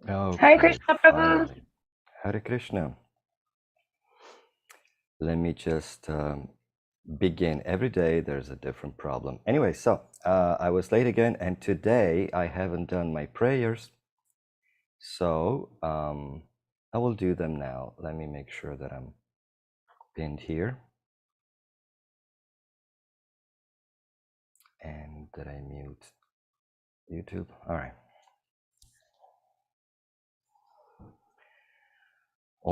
Hare Okay, Krishna Prabhu. finally. Hare Krishna. Let me just begin. Every day there's a different problem. Anyway, so I was late again, and today I haven't done my prayers, so I will do them now. Let me make sure that I'm pinned here and that I mute YouTube. All right.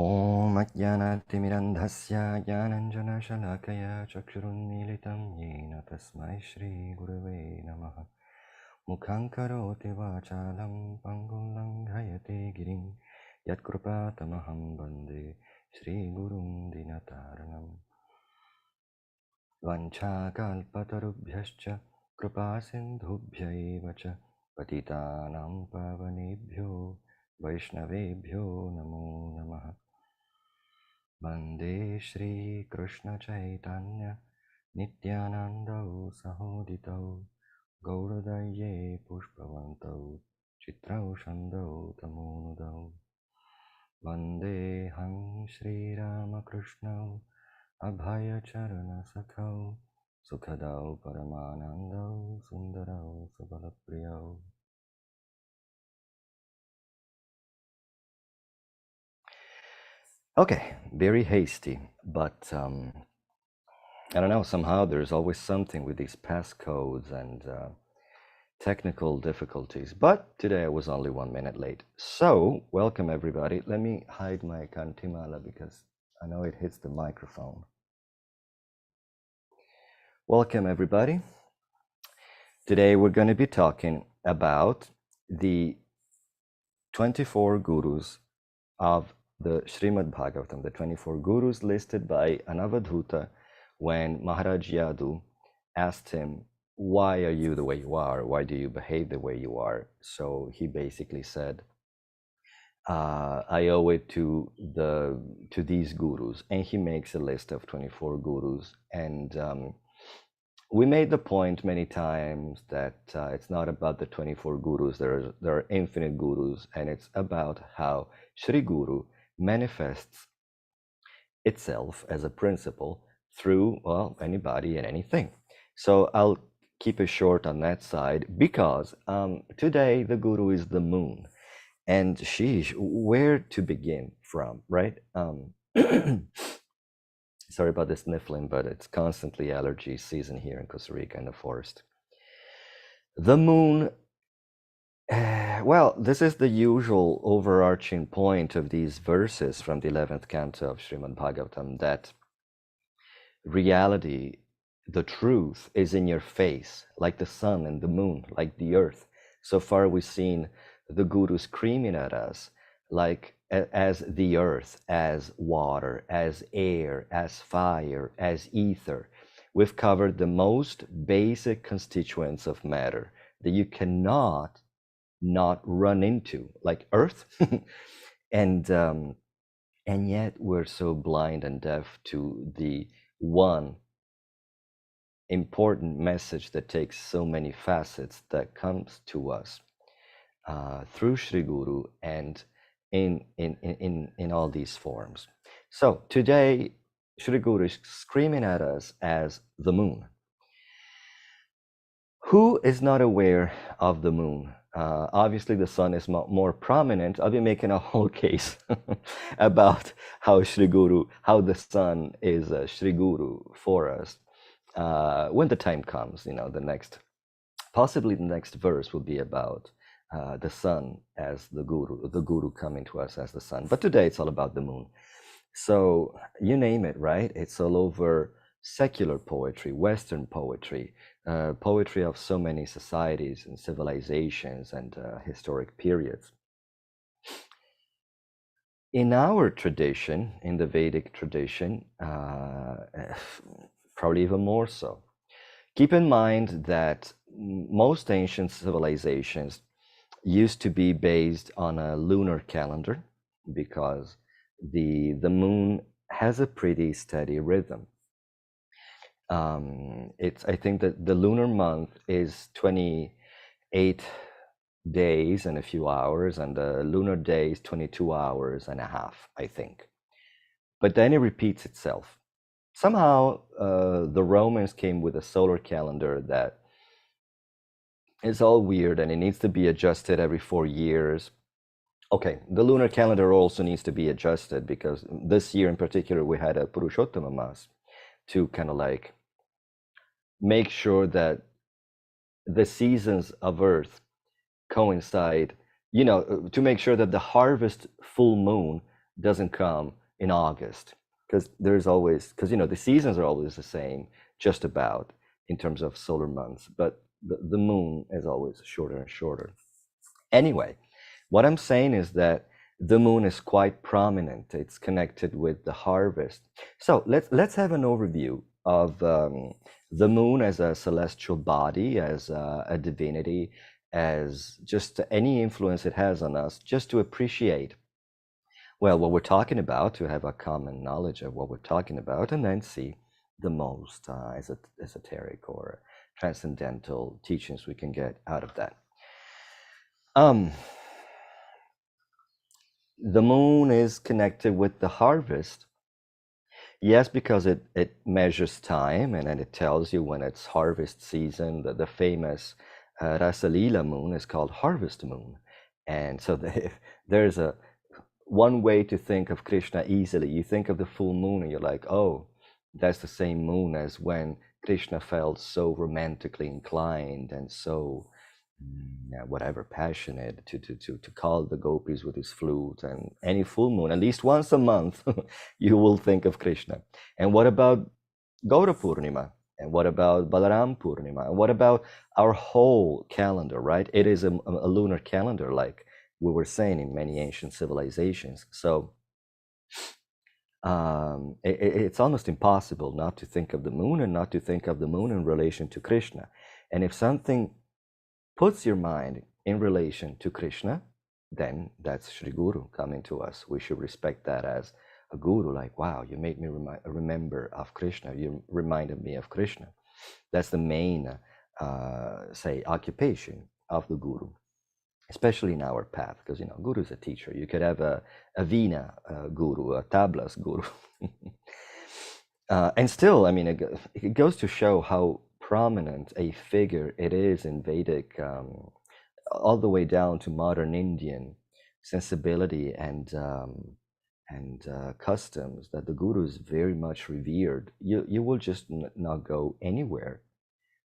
ॐ अज्ञानातिमिरन्धस्य ज्ञानञ्जनशलाकया चक्षुरुन्मीलितं येन तस्मै श्रीगुरवे नमः मुखं करोति वाचालं पङ्गुं लङ्घयते गिरिं यत्कृपातमहं वन्दे श्रीगुरुं दिनतारणं वञ्छाकल्पतरुभ्यश्च कृपासिन्धुभ्यैव च पतितानां पावनेभ्यो वैष्णवेभ्यो नमो नमः वन्दे श्रीकृष्णचैतन्य नित्यानन्दौ सहोदितौ गौरदये पुष्पवन्तौ चित्रौ छन्दौ तमोनुदौ वन्देऽहं श्रीरामकृष्णौ अभयचरणसखौ सुखदौ परमानन्दौ सुन्दरौ सुबलप्रियौ. Okay, very hasty, but I don't know, somehow there's always something with these passcodes and technical difficulties. But today I was only 1 minute late. So, welcome everybody. Let me hide my kantimala because I know it hits the microphone. Welcome everybody. Today we're going to be talking about the 24 gurus of the Srimad Bhagavatam, the 24 gurus listed by Anavadhuta when Maharaj Yadu asked him, why are you the way you are? Why do you behave the way you are? So he basically said, I owe it to these gurus. And he makes a list of 24 gurus. And we made the point many times that it's not about the 24 gurus. There are infinite gurus, and it's about how Sri Guru manifests itself as a principle through, well, anybody and anything. So I'll keep it short on that side because today the Guru is the moon. And sheesh, where to begin from, right? Sorry about the sniffling, but it's constantly allergy season here in Costa Rica in the forest. The moon, well, this is the usual overarching point of these verses from the 11th canto of Srimad Bhagavatam, that reality, the truth, is in your face, like the sun and the moon, like the earth. So far we've seen the Guru screaming at us, like as the earth, as water, as air, as fire, as ether. We've covered the most basic constituents of matter that you cannot not run into, like earth. And yet we're so blind and deaf to the one important message that takes so many facets that comes to us through Sri Guru and in all these forms. So today, Sri Guru is screaming at us as the moon. Who is not aware of the moon? Obviously, the sun is more prominent. I'll be making a whole case about how Sri Guru, how the sun is Sri Guru for us. When the time comes, possibly the next verse will be about the sun as the Guru coming to us as the sun. But today it's all about the moon. So you name it, right? It's all over secular poetry, Western poetry, poetry of so many societies and civilizations and historic periods. In our tradition, in the Vedic tradition, probably even more so. Keep in mind that most ancient civilizations used to be based on a lunar calendar because the moon has a pretty steady rhythm. I think that the lunar month is 28 days and a few hours, and the lunar days 22 hours and a half, I think. But then it repeats itself. Somehow the Romans came with a solar calendar that is all weird, and it needs to be adjusted every 4 years. Okay, the lunar calendar also needs to be adjusted because this year in particular we had a Purushottama Mass to kind of like make sure that the seasons of Earth coincide, to make sure that the harvest full moon doesn't come in August, because the seasons are always the same, just about, in terms of solar months, but the moon is always shorter and shorter. Anyway, what I'm saying is that the moon is quite prominent. It's connected with the harvest. So let's have an overview of the moon as a celestial body, as a divinity, as just any influence it has on us, just to appreciate, well, what we're talking about, to have a common knowledge of what we're talking about, and then see the most esoteric or transcendental teachings we can get out of that. The moon is connected with the harvest. Yes, because it measures time, and then it tells you when it's harvest season. The famous Rasalila moon is called harvest moon. And so there's one way to think of Krishna easily. You think of the full moon and you're like, oh, that's the same moon as when Krishna felt so romantically inclined and so whatever, passionate to call the gopis with his flute. And any full moon, at least once a month, you will think of Krishna. And what about Gaura Purnima? And what about Balaram Purnima? And what about our whole calendar, right? It is a lunar calendar, like we were saying in many ancient civilizations. So it's almost impossible not to think of the moon and not to think of the moon in relation to Krishna. And if something puts your mind in relation to Krishna, then that's Sri Guru coming to us. We should respect that as a guru, like, wow, you made me remember of Krishna. You reminded me of Krishna. That's the main, occupation of the guru, especially in our path, because, guru is a teacher. You could have a Veena guru, a tablas guru. And still, I mean, it goes to show how prominent a figure it is in Vedic, all the way down to modern Indian sensibility and customs, that the guru is very much revered. You will just not go anywhere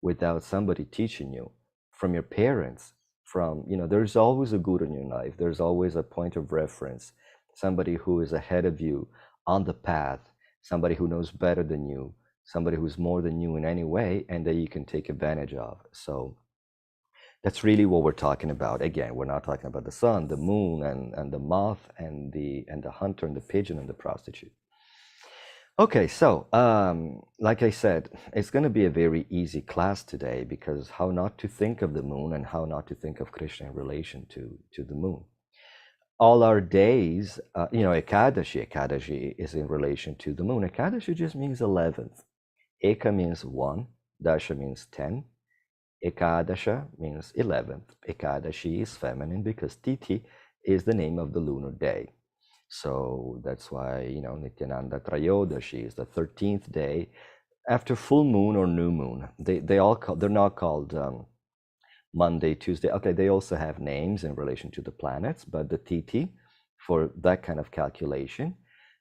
without somebody teaching you, from your parents, from, there's always a guru in your life. There's always a point of reference, somebody who is ahead of you on the path, somebody who knows better than you, somebody who's more than you in any way, and that you can take advantage of. So that's really what we're talking about. Again, we're not talking about the sun, the moon, and the moth, and the hunter, and the pigeon, and the prostitute. Okay, so like I said, it's going to be a very easy class today, because how not to think of the moon and how not to think of Krishna in relation to the moon. All our days, Ekadashi is in relation to the moon. Ekadashi just means 11th. Eka means 1, Dasha means 10. Ekadasha means 11th. Ekadashi is feminine because Titi is the name of the lunar day. So that's why, Nityananda Trayodashi is the 13th day after full moon or new moon. They're not called Monday, Tuesday. Okay, they also have names in relation to the planets, but the Titi, for that kind of calculation,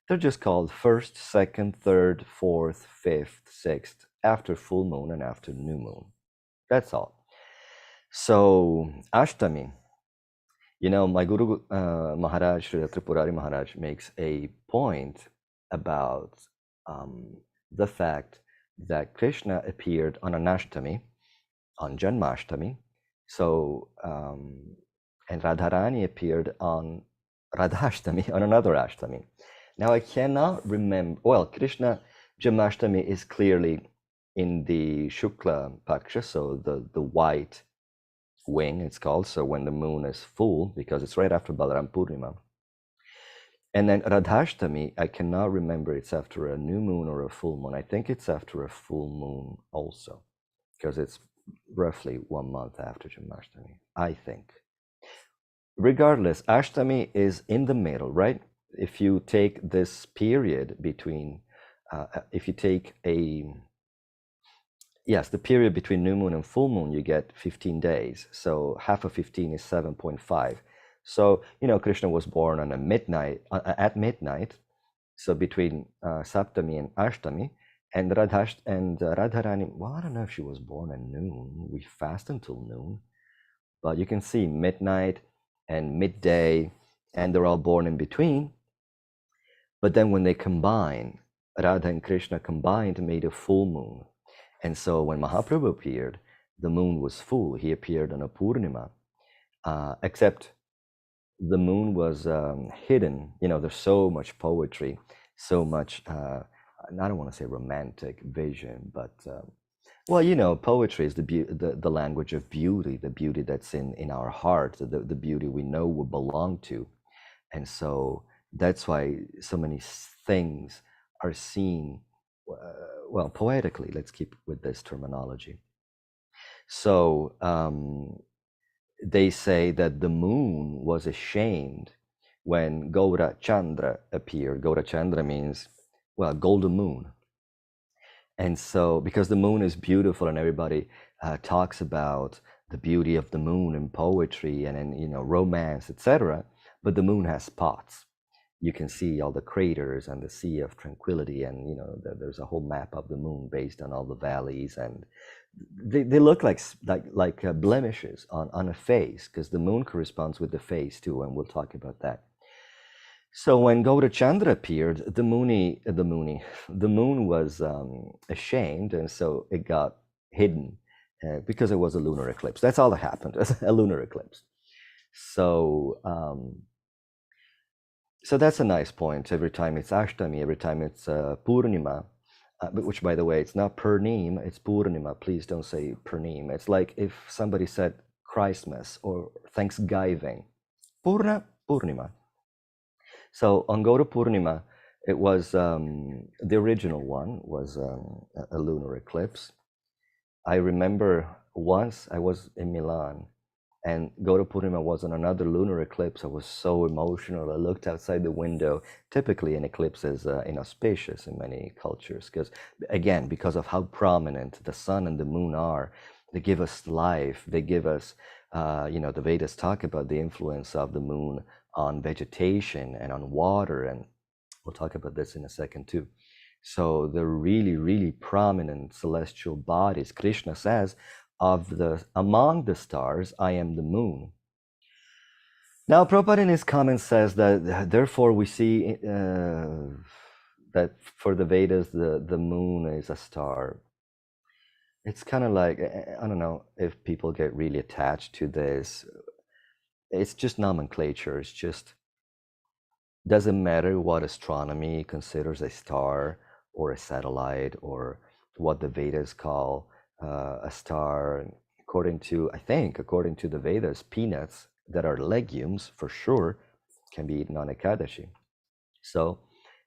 they're just called 1st, 2nd, 3rd, 4th, 5th, 6th, after full moon and after new moon. That's all. So Ashtami, my Guru Maharaj, Srila Tripurari Maharaj, makes a point about the fact that Krishna appeared on an Ashtami, on Janmashtami. So, and Radharani appeared on Radhashtami, on another Ashtami. Now I cannot remember, well, Krishna Janmashtami is clearly in the Shukla Paksha, so the white wing, it's called, so when the moon is full, because it's right after Balaram Purnima. And then Radhashtami, I cannot remember it's after a new moon or a full moon. I think it's after a full moon also, because it's roughly 1 month after Janmashtami, I think. regardless, Ashtami is in the middle, right? If you take this period between, if you take the period between new moon and full moon, you get 15 days. So half of 15 is 7.5. So, Krishna was born on at midnight. So between Saptami and Ashtami, and Radharani, well, I don't know if she was born at noon. We fast until noon. But you can see midnight and midday, and they're all born in between. But then when they combine, Radha and Krishna combined made a full moon. And so when Mahaprabhu appeared, the moon was full. He appeared on a Purnima, except the moon was hidden. There's so much poetry, so much, I don't want to say romantic vision, but poetry is the language of beauty, the beauty that's in our heart, the beauty we know we belong to. And so that's why so many things are seen, poetically. Let's keep with this terminology. So they say that the moon was ashamed when Gaura Chandra appeared. Gaura Chandra means, golden moon. And so, because the moon is beautiful and everybody talks about the beauty of the moon in poetry and in romance, etc., but the moon has spots. You can see all the craters and the Sea of Tranquility, and there's a whole map of the moon based on all the valleys, and they look like blemishes on a face, because the moon corresponds with the face too, and we'll talk about that. So when Gaura Chandra appeared, the moon was ashamed, and so it got hidden because it was a lunar eclipse. That's all that happened, a lunar eclipse. So so that's a nice point. Every time it's Ashtami, every time it's Purnima, which, by the way, it's not Purnim, it's Purnima. Please don't say Purnim. It's like if somebody said Christmas or Thanksgiving. Purnima. So on Gaura Purnima, it was the original one was a lunar eclipse. I remember once I was in Milan, and Gaura Purnima was on another lunar eclipse. I was so emotional. I looked outside the window. Typically, an eclipse is inauspicious in many cultures because of how prominent the sun and the moon are. They give us life. They give us, the Vedas talk about the influence of the moon on vegetation and on water, and we'll talk about this in a second too. So they're really, really prominent celestial bodies. Krishna says, among the stars, I am the moon. Now, Prabhupada in his comments says that therefore we see that for the Vedas, the moon is a star. It's kind of like, I don't know if people get really attached to this. It's just nomenclature. It's just, doesn't matter what astronomy considers a star or a satellite or what the Vedas call a star. According to the Vedas, peanuts that are legumes for sure can be eaten on Ekadashi. So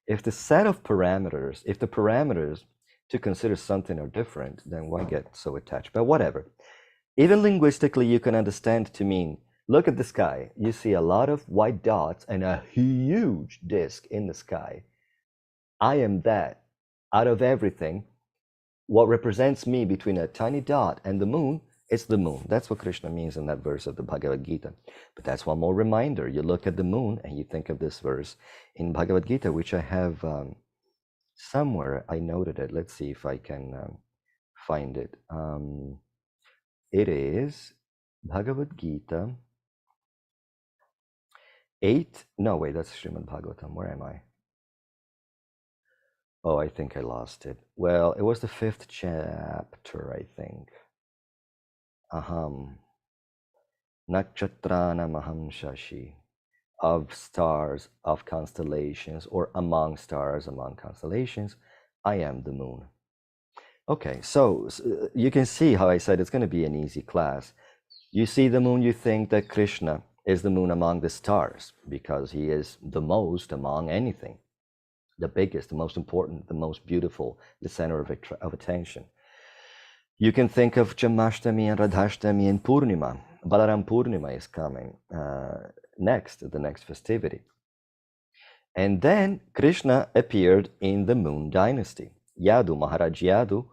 if the parameters to consider something are different, then why get so attached? But whatever. Even linguistically, you can understand to mean, look at the sky. You see a lot of white dots and a huge disk in the sky. I am that. Out of everything, what represents me between a tiny dot and the moon, it's the moon. That's what Krishna means in that verse of the Bhagavad Gita. But that's one more reminder. You look at the moon and you think of this verse in Bhagavad Gita, which I have somewhere. I noted it. Let's see if I can find it. It is Bhagavad Gita 8. No, wait, that's Srimad Bhagavatam. Where am I? Oh, I think I lost it. Well, it was the 5th chapter, I think. Aham. Nakshatrana Maham Shashi. Of stars, of constellations, or among stars, among constellations, I am the moon. Okay, so you can see how I said it's going to be an easy class. You see the moon, you think that Krishna is the moon among the stars because he is the most among anything. The biggest, the most important, the most beautiful, the center of attention. You can think of Jamashtami and Radhashtami and Purnima. Balaram Purnima is coming next, the next festivity. And then Krishna appeared in the Moon Dynasty. Yadu, Maharaj Yadu,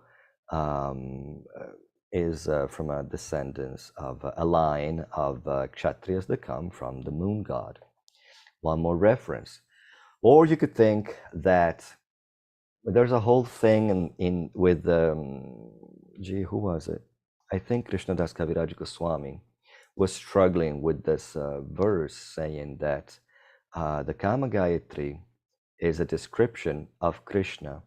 is from a descendants of a line of Kshatriyas that come from the moon god. One more reference. Or you could think that there's a whole thing in with, who was it? I think Krishnadas Kaviraj Goswami was struggling with this verse saying that the Kama Gayatri is a description of Krishna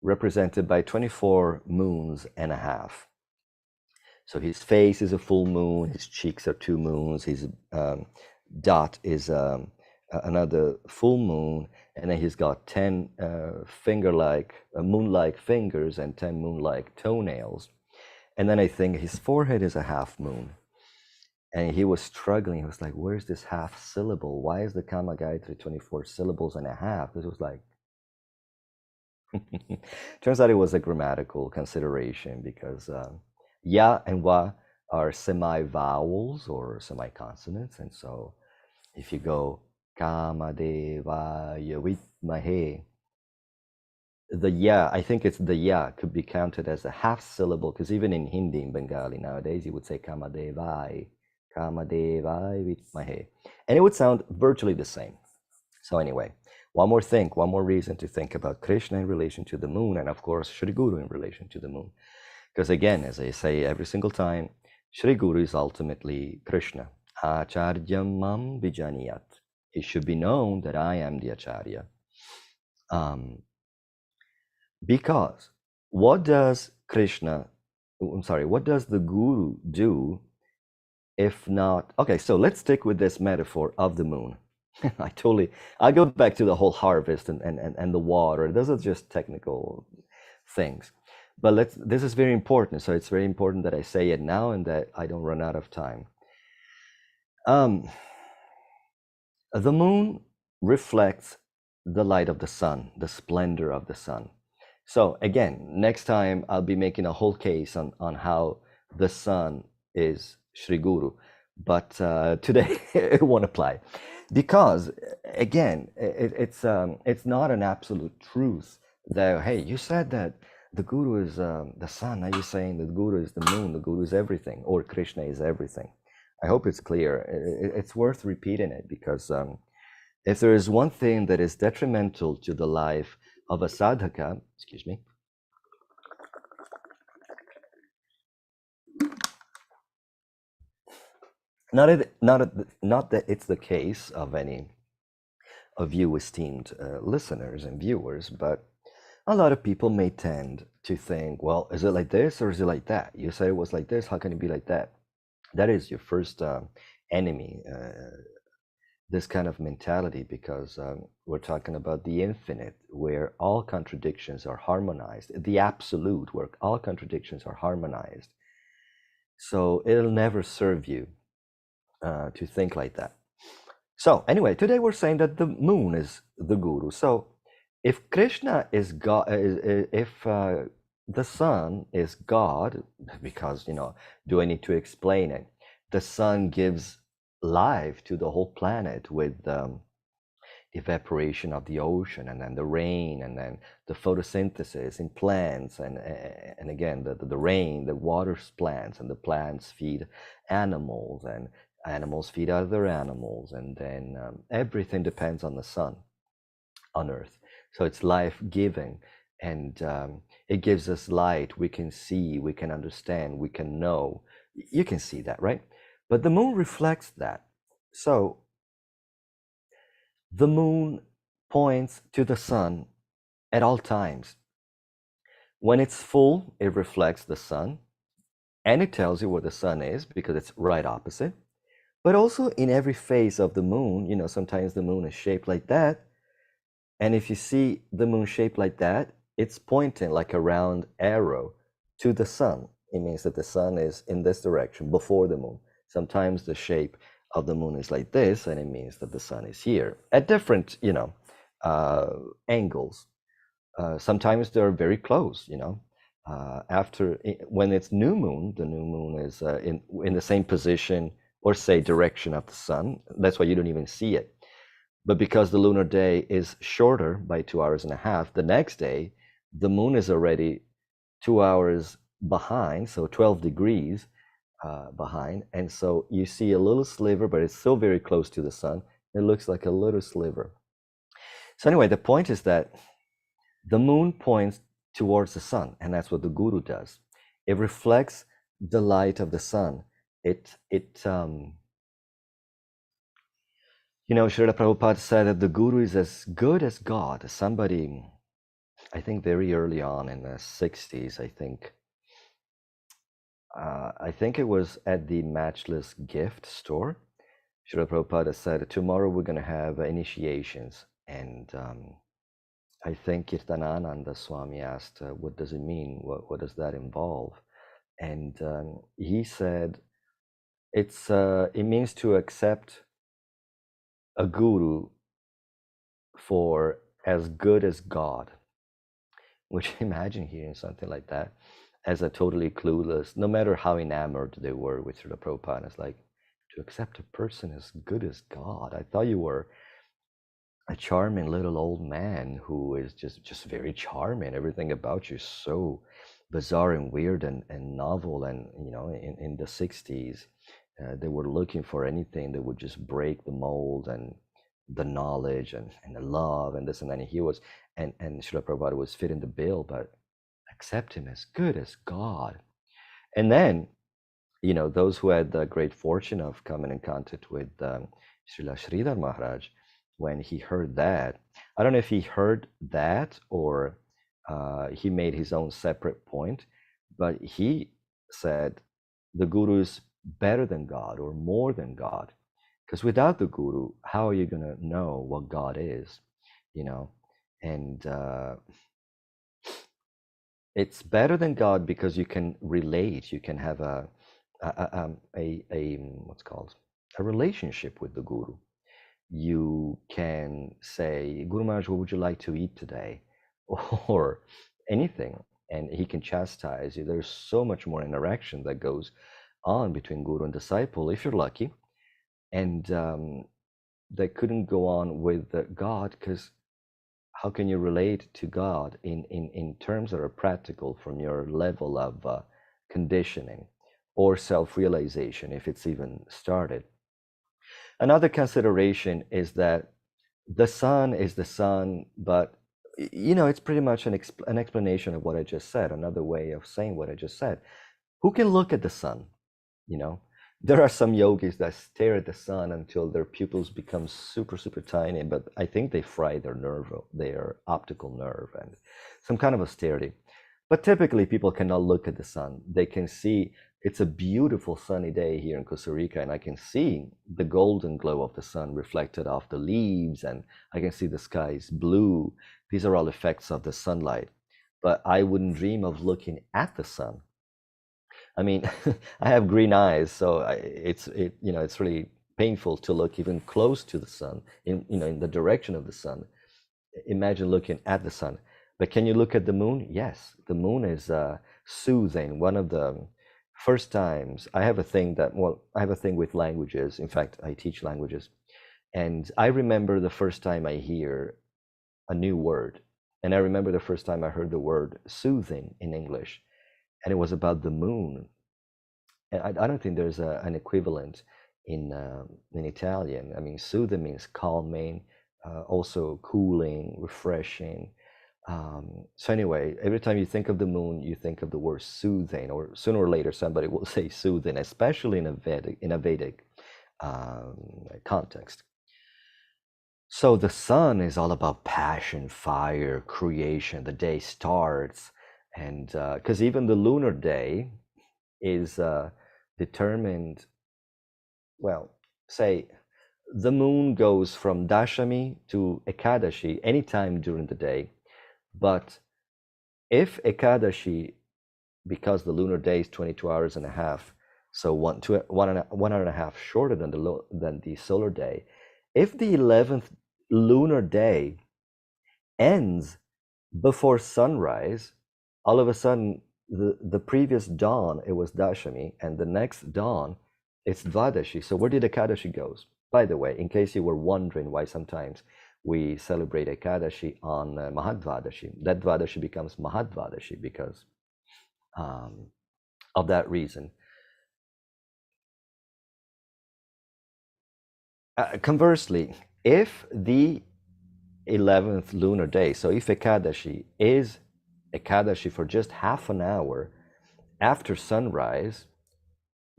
represented by 24 moons and a half. So his face is a full moon, his cheeks are 2 moons, his dot is another full moon, and then he's got 10 moon-like fingers and 10 moon-like toenails. And then I think his forehead is a half moon. And he was struggling. He was like, where's this half syllable? Why is the Kama Gayatri 24 syllables and a half? Because it was like, turns out it was a grammatical consideration because ya and wa are semi-vowels or semi-consonants. And so if you go Kama Devaya Vitmahe, the ya, I think it's the ya, could be counted as a half syllable, because even in Hindi, in Bengali nowadays, you would say Kama Devai Vitmahe, and it would sound virtually the same. So anyway, one more reason to think about Krishna in relation to the moon, and of course Shri Guru in relation to the moon. Because again, as I say every single time, Shri Guru is ultimately Krishna. Acharyam mam vijaniyat. It should be known that I am the Acharya. Because what does the Guru do if not? Okay, so let's stick with this metaphor of the moon. I go back to the whole harvest and the water. Those are just technical things. But this is very important. So it's very important that I say it now and that I don't run out of time. The moon reflects the light of the sun, the splendor of the sun. So again, next time I'll be making a whole case on how the sun is Shri Guru, but today it won't apply, because again, it's not an absolute truth that, hey, you said that the Guru is the sun, now you're saying that the Guru is the moon, the Guru is everything, or Krishna is everything. I hope it's clear. It's worth repeating it, because if there is one thing that is detrimental to the life of a sadhaka, excuse me, not that it's the case of any of you esteemed listeners and viewers, but a lot of people may tend to think, well, is it like this or is it like that? You said it was like this, how can it be like that? That is your first enemy, this kind of mentality, because we're talking about the infinite, where all contradictions are harmonized, the absolute, where all contradictions are harmonized. So it'll never serve you to think like that. So anyway, today we're saying that the moon is the Guru. So if Krishna is God, if the sun is God, because, do I need to explain it? The sun gives life to the whole planet with evaporation of the ocean, and then the rain, and then the photosynthesis in plants, and again the rain, the waters plants, and the plants feed animals, and animals feed other animals, and then everything depends on the sun on earth. So it's life-giving, and it gives us light. We can see, we can understand, we can know. You can see that, right? But the moon reflects that. So the moon points to the sun at all times. When it's full, it reflects the sun, and it tells you where the sun is because it's right opposite. But also in every phase of the moon, sometimes the moon is shaped like that. And if you see the moon shaped like that, it's pointing like a round arrow to the sun. It means that the sun is in this direction before the moon. Sometimes the shape of the moon is like this, and it means that the sun is here at different, angles. Sometimes they're very close, when it's new moon, the new moon is in the same position or say direction of the sun. That's why you don't even see it. But because the lunar day is shorter by 2 hours and a half, the next day the moon is already 2 hours behind, so 12 degrees behind, and so you see a little sliver, but it's still very close to the sun. It looks like a little sliver. So anyway, the point is that the moon points towards the sun, and that's what the guru does. It reflects the light of the sun. Srila Prabhupada said that the guru is as good as God. Somebody, I think very early on in the 60s, I think it was at the Matchless Gift store, Srila Prabhupada said, tomorrow we're going to have initiations. And I think Kirtanananda Swami asked, what does it mean? What does that involve? And he said, it means to accept a guru for as good as God. Which imagine hearing something like that as a totally clueless, no matter how enamored they were with Srila Prabhupada. It's like, to accept a person as good as God. I thought you were a charming little old man who is just very charming. Everything about you is so bizarre and weird and novel. And in the 60s, they were looking for anything that would just break the mold and the knowledge and the love and this and that. And he was, and Srila Prabhupada was fitting the bill, but accept him as good as God. And then, those who had the great fortune of coming in contact with Srila Sridhar Maharaj, when he heard that, I don't know if he heard that or he made his own separate point, but he said the guru is better than God or more than God. Because without the guru, how are you going to know what God is? And it's better than God because you can relate. You can have a what's called a relationship with the guru. You can say, Guru Maharaj, what would you like to eat today? Or anything. And he can chastise you. There's so much more interaction that goes on between guru and disciple, if you're lucky. And that couldn't go on with God, because how can you relate to God in terms that are practical from your level of conditioning or self-realization, if it's even started? Another consideration is that the sun is the sun, but it's pretty much an explanation of what I just said, another way of saying what I just said. Who can look at the sun? There are some yogis that stare at the sun until their pupils become super, super tiny, but I think they fry their optical nerve, and some kind of austerity. But typically people cannot look at the sun. They can see, it's a beautiful sunny day here in Costa Rica, and I can see the golden glow of the sun reflected off the leaves, and I can see the skies blue. These are all effects of the sunlight. But I wouldn't dream of looking at the sun. I mean, I have green eyes, so it's really painful to look even close to the sun, in the direction of the sun. Imagine looking at the sun. But can you look at the moon? Yes, the moon is soothing. One of the first times I have a thing with languages. In fact, I teach languages, and I remember the first time I hear a new word, and I remember the first time I heard the word soothing in English, and it was about the moon. And I don't think there's an equivalent in Italian. I mean, soothe means calming, also cooling, refreshing. So anyway, every time you think of the moon, you think of the word soothing, or sooner or later somebody will say soothing, especially in a Vedic context. So the sun is all about passion, fire, creation. The day starts, and because even the lunar day is determined, well, say the moon goes from Dashami to Ekadashi anytime during the day. But if Ekadashi, because the lunar day is 22 hours and a half, so one hour and a half shorter than the solar day, if the 11th lunar day ends before sunrise, all of a sudden the previous dawn, it was Dashami, and the next dawn, it's Dvadashi. So where did Ekadashi goes? By the way, in case you were wondering why sometimes we celebrate Ekadashi on Mahadvadashi, that Dvadashi becomes Mahadvadashi because of that reason. Conversely, if the 11th lunar day, so if Ekadashi is Ekadashi for just half an hour after sunrise,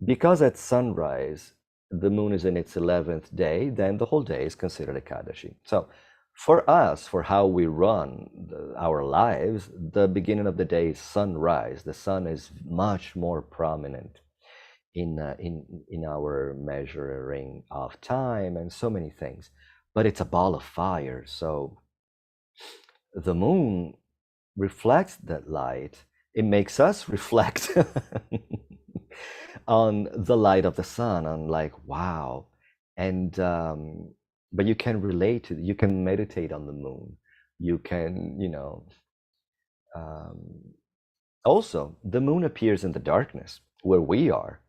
because at sunrise the moon is in its 11th day, then the whole day is considered Ekadashi. So for us, for how we run our lives, the beginning of the day is sunrise. The sun is much more prominent in our measuring of time and so many things, but it's a ball of fire. So the moon reflects that light. It makes us reflect on the light of the sun. I'm like, wow. And but you can relate to, you can meditate on the moon. You can, also the moon appears in the darkness where we are.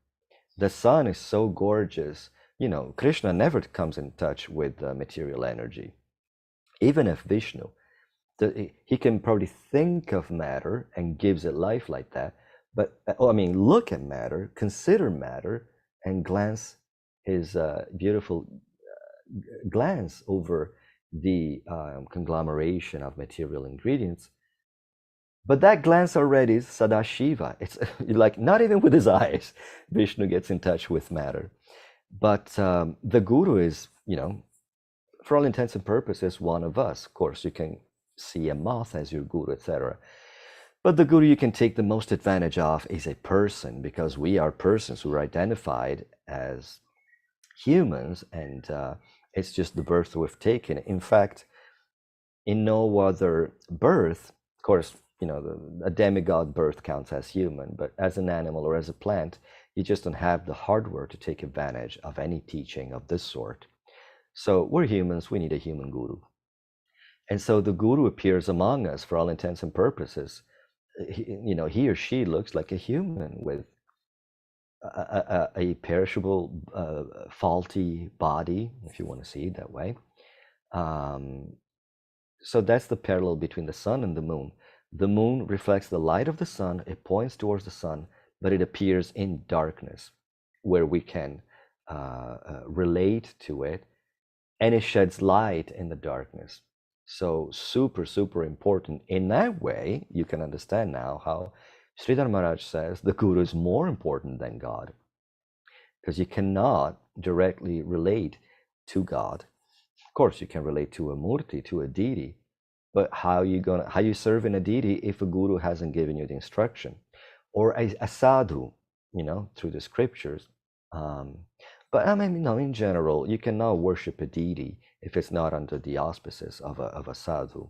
The sun is so gorgeous. Krishna never comes in touch with material energy. Even if Vishnu, he can probably think of matter and gives it life like that. But look at matter, consider matter, and glance his beautiful glance over the conglomeration of material ingredients. But that glance already is Sadashiva. It's like not even with his eyes, Vishnu gets in touch with matter. But the guru is, for all intents and purposes, one of us. Of course, you can see a moth as your guru, etc. But the guru you can take the most advantage of is a person, because we are persons who are identified as humans, and it's just the birth we've taken. In fact, in no other birth, of course, a demigod birth counts as human, but as an animal or as a plant, you just don't have the hardware to take advantage of any teaching of this sort. So we're humans, we need a human guru. And so the guru appears among us for all intents and purposes. He or she looks like a human with a perishable, faulty body, if you want to see it that way. So that's the parallel between the sun and the moon. The moon reflects the light of the sun, it points towards the sun, but it appears in darkness where we can relate to it, and it sheds light in the darkness. So super, super important. In that way, you can understand now how Sridhar Maharaj says the guru is more important than God, because you cannot directly relate to God. Of course, you can relate to a murti, to a deity, but how you serving a deity if a guru hasn't given you the instruction, or a sadhu, through the scriptures. But in general, you cannot worship a deity if it's not under the auspices of a sadhu.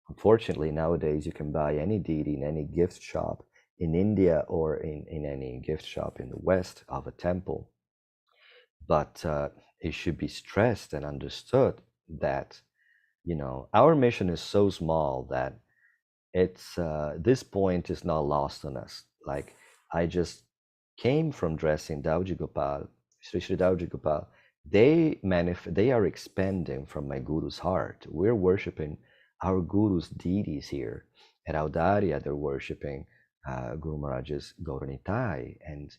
Unfortunately, nowadays you can buy any deity in any gift shop in India or in any gift shop in the West of a temple. But it should be stressed and understood that our mission is so small that it's this point is not lost on us. Like, I just came from dressing Dauji Gopal, Sri Sri Dauji Gopal. They are expanding from my guru's heart. We're worshiping our guru's deities here. At Audarya, they're worshiping Guru Maharaj's Gauranitai, and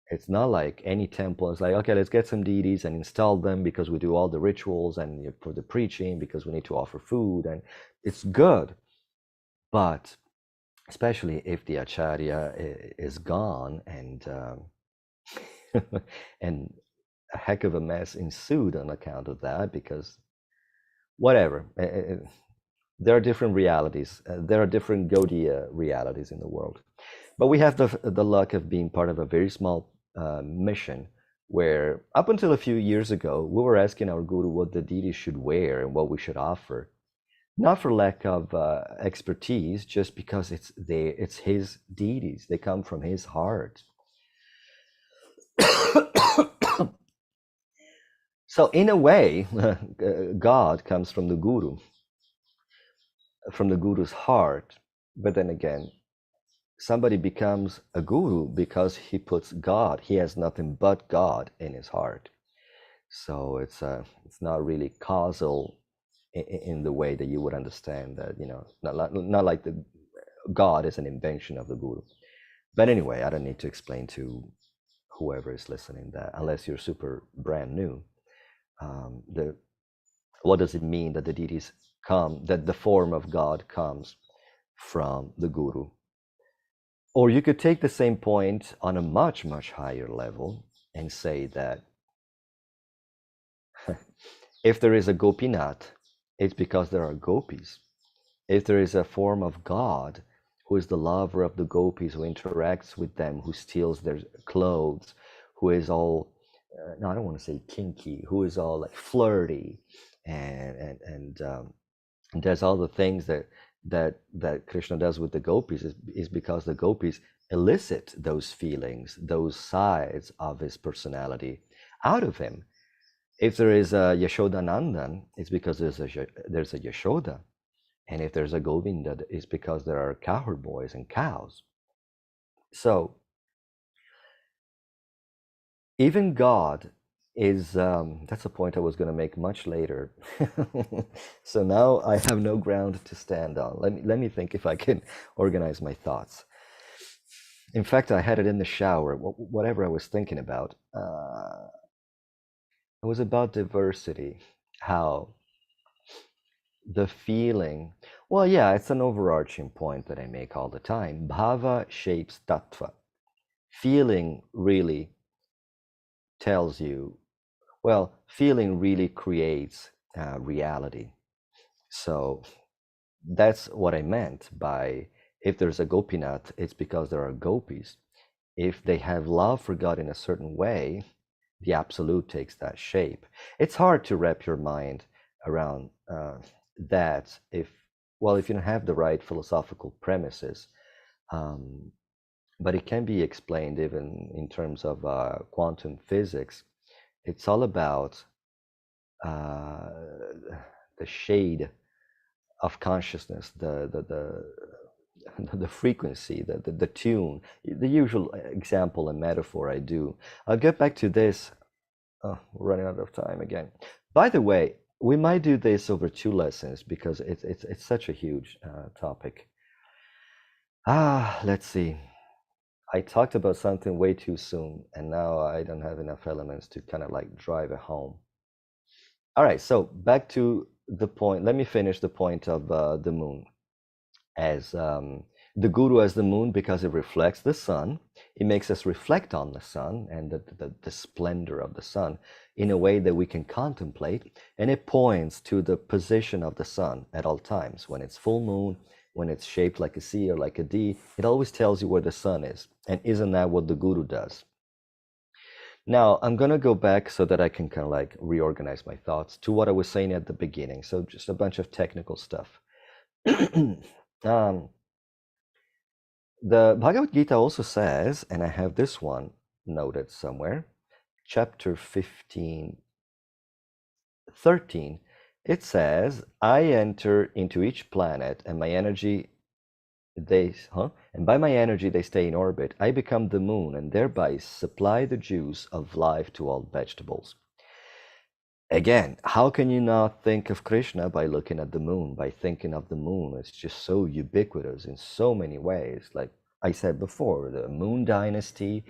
it's not like any temple is like, okay, let's get some deities and install them because we do all the rituals and for the preaching because we need to offer food, and it's good. But especially if the acharya is gone and and a heck of a mess ensued on account of that, because whatever, there are different realities. There are different Gaudiya realities in the world. But we have the luck of being part of a very small mission where up until a few years ago, we were asking our guru what the deity should wear and what we should offer. Not for lack of expertise, just because it's his deities. They come from his heart. So in a way, God comes from the guru, from the guru's heart. But then again, somebody becomes a guru because he puts God, he has nothing but God in his heart. So it's not really causal in the way that you would understand that, not like the God is an invention of the guru. But anyway, I don't need to explain to whoever is listening that, unless you're super brand new. The What does it mean that the deities come, that the form of God comes from the guru? Or you could take the same point on a much, much higher level and say that if there is a Gopinath, it's because there are gopis. If there is a form of God who is the lover of the gopis, who interacts with them, who steals their clothes, who is all, no, I don't want to say kinky, who is all like flirty and does all the things that Krishna does with the gopis, is because the gopis elicit those feelings, those sides of his personality out of him. If there is a Yashodanandan, it's because there's a Yashoda. And if there's a Govinda, it's because there are cowherd boys and cows. So even God is, that's a point I was going to make much later. So now I have no ground to stand on. Let me think if I can organize my thoughts. In fact, I had it in the shower, whatever I was thinking about. It was about diversity, how the feeling, well, yeah, it's an overarching point that I make all the time. Bhava shapes tattva. Feeling really tells you, well, feeling really creates reality. So that's what I meant by, if there's a Gopinath, it's because there are gopis. If they have love for God in a certain way, the absolute takes that shape. It's hard to wrap your mind around that if you don't have the right philosophical premises. But it can be explained even in terms of quantum physics. It's all about the shade of consciousness, the frequency, the tune, the usual example and metaphor I do. I'll get back to this. Oh, we're running out of time again. By the way, we might do this over 2 lessons because it's such a huge topic. Let's see. I talked about something way too soon, and now I don't have enough elements to kind of like drive it home. All right, so back to the point. Let me finish the point of the moon as the guru as the moon, because it reflects the sun. It makes us reflect on the sun and the splendor of the sun in a way that we can contemplate, and it points to the position of the sun at all times. When it's full moon, when it's shaped like a C or like a D, it always tells you where the sun is. And isn't that what the guru does? Now, I'm going to go back so that I can kind of like reorganize my thoughts to what I was saying at the beginning. So just a bunch of technical stuff. The Bhagavad Gita also says, and I have this one noted somewhere, chapter 15, 13, it says, I enter into each planet and my energy, and by my energy they stay in orbit. I become the moon and thereby supply the juice of life to all vegetables. Again, how can you not think of Krishna by looking at the moon, by thinking of the moon? It's just so ubiquitous in so many ways. Like I said before, the moon dynasty,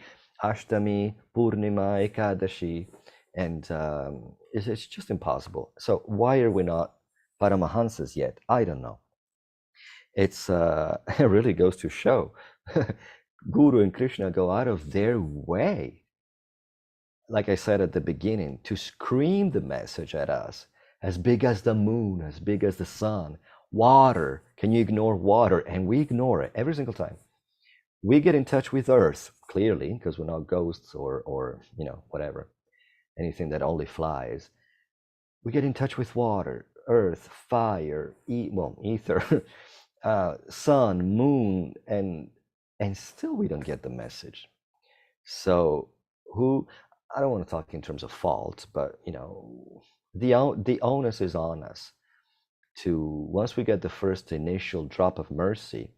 Ashtami, Purnima, Ekadashi, and it's just impossible. So why are we not Paramahansas yet? I don't know. It's it really goes to show Guru and Krishna go out of their way, like I said at the beginning, to scream the message at us, as big as the moon, as big as the sun. Water, can you ignore water? And we ignore it every single time. We get in touch with earth, clearly, because we're not ghosts or whatever, anything that only flies. We get in touch with water, earth, fire, ether, sun, moon, and still we don't get the message. So I don't want to talk in terms of fault, but the onus is on us to, once we get the first initial drop of mercy,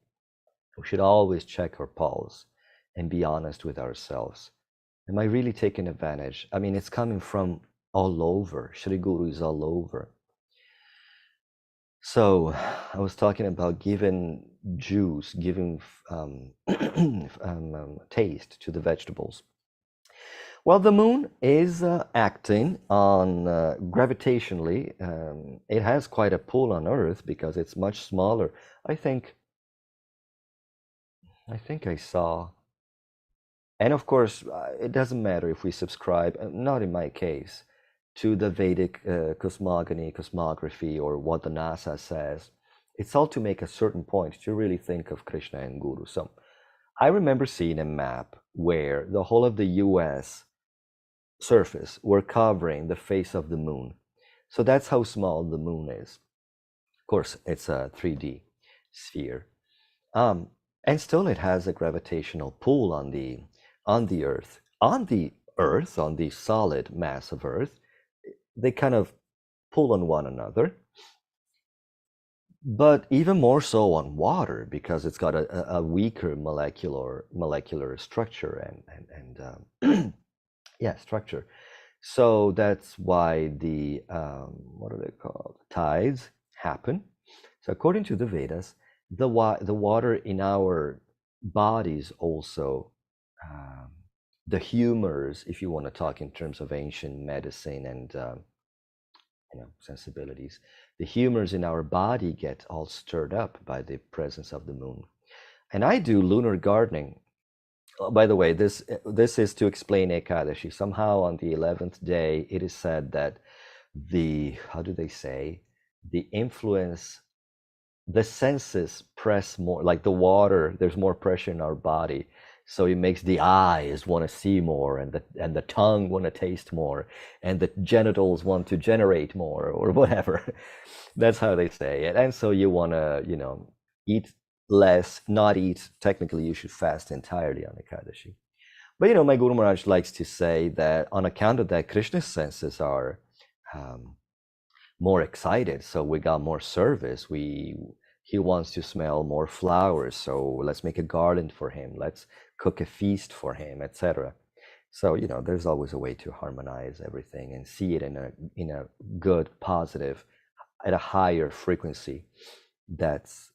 We should always check our pulse and be honest with ourselves. Am I really taking advantage? I mean, it's coming from all over. Shri Guru is all over. So I was talking about giving juice, giving taste to the vegetables. Well, the moon is acting on gravitationally. It has quite a pull on Earth because it's much smaller. I think I saw, and of course, it doesn't matter if we subscribe. Not in my case, to the Vedic cosmography, or what the NASA says. It's all to make a certain point, to really think of Krishna and Guru. So I remember seeing a map where the whole of the US surface were covering the face of the moon. So that's how small the moon is. Of course, it's a 3D sphere. And still it has a gravitational pull on the Earth. On the solid mass of Earth, they kind of pull on one another, but even more so on water, because it's got a weaker molecular structure and yeah, structure. So that's why the what are they called? Tides happen. So according to the Vedas, the water in our bodies also, the humors, if you want to talk in terms of ancient medicine and sensibilities, the humors in our body get all stirred up by the presence of the moon. And I do lunar gardening. Oh, by the way, this is to explain Ekadashi. Somehow on the 11th day, it is said that how do they say, the influence, the senses press more, like the water, there's more pressure in our body. So it makes the eyes want to see more, and the tongue want to taste more, and the genitals want to generate more, or whatever. That's how they say it. And so you want to, eat less, not eat. Technically, you should fast entirely on Ekadashi. But my Guru Maharaj likes to say that on account of that, Krishna's senses are more excited. So we got more service. He wants to smell more flowers, so let's make a garland for him. Let's cook a feast for him, etc. So there's always a way to harmonize everything and see it in a good, positive, at a higher frequency. That's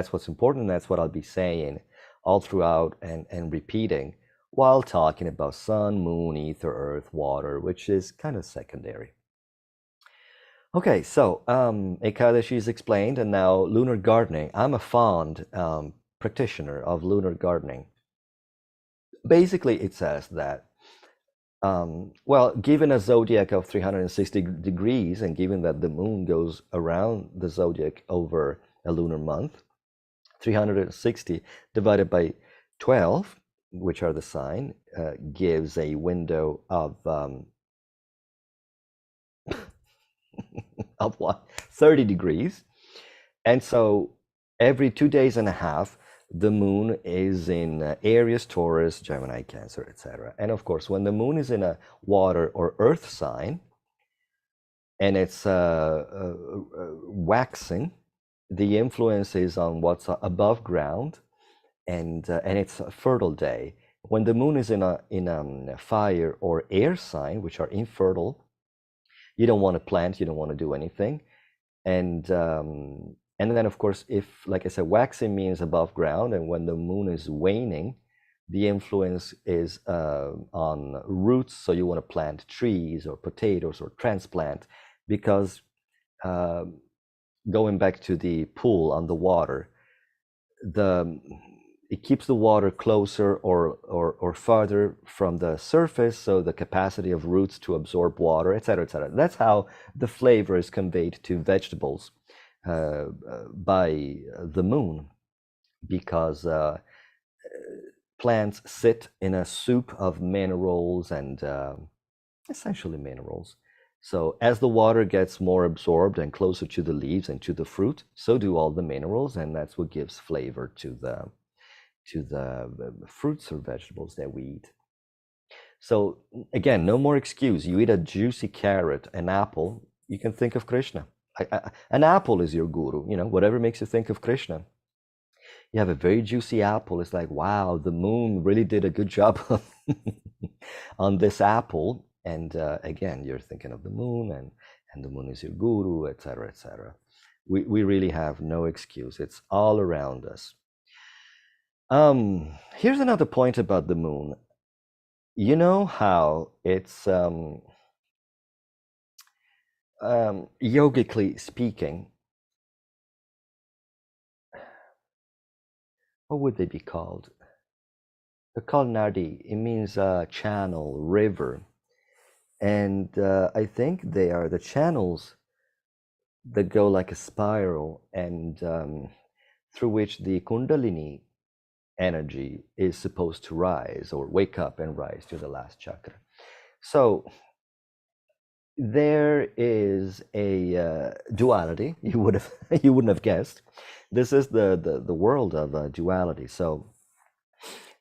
what's important. That's what I'll be saying all throughout and repeating while talking about sun, moon, ether, earth, water, which is kind of secondary. Okay, so Ekadashi is explained, and now lunar gardening. I'm a fond practitioner of lunar gardening. Basically, it says that, well, given a zodiac of 360 degrees, and given that the moon goes around the zodiac over a lunar month, 360 divided by 12, which are the sign, gives a window of of what? 30 degrees. And so every 2 days and a half, the moon is in Aries, Taurus, Gemini, Cancer, etc. And of course, when the moon is in a water or earth sign, and it's waxing, the influence is on what's above ground, and it's a fertile day. When the moon is in a fire or air sign, which are infertile, you don't want to plant, you don't want to do anything. And then, of course, if, like I said, waxing means above ground, and when the moon is waning, the influence is on roots. So you want to plant trees or potatoes or transplant, because going back to the pool on the water, it keeps the water closer or farther from the surface, so the capacity of roots to absorb water, etc., etc. That's how the flavor is conveyed to vegetables by the moon, because plants sit in a soup of minerals and essentially minerals. So as the water gets more absorbed and closer to the leaves and to the fruit, so do all the minerals, and that's what gives flavor to the fruits or vegetables that we eat. So again, no more excuse. You eat a juicy carrot, an apple, you can think of Krishna. An apple is your guru, whatever makes you think of Krishna. You have a very juicy apple. It's like, wow, the moon really did a good job on this apple. And again, you're thinking of the moon, and the moon is your guru, etc., etc. We really have no excuse. It's all around us. Here's another point about the moon. You know how it's yogically speaking, what would they be called? They're called nadi. It means channel, river. And I think they are the channels that go like a spiral, and through which the Kundalini energy is supposed to rise or wake up and rise to the last chakra. So there is a duality. You would have you wouldn't have guessed. This is the world of duality. So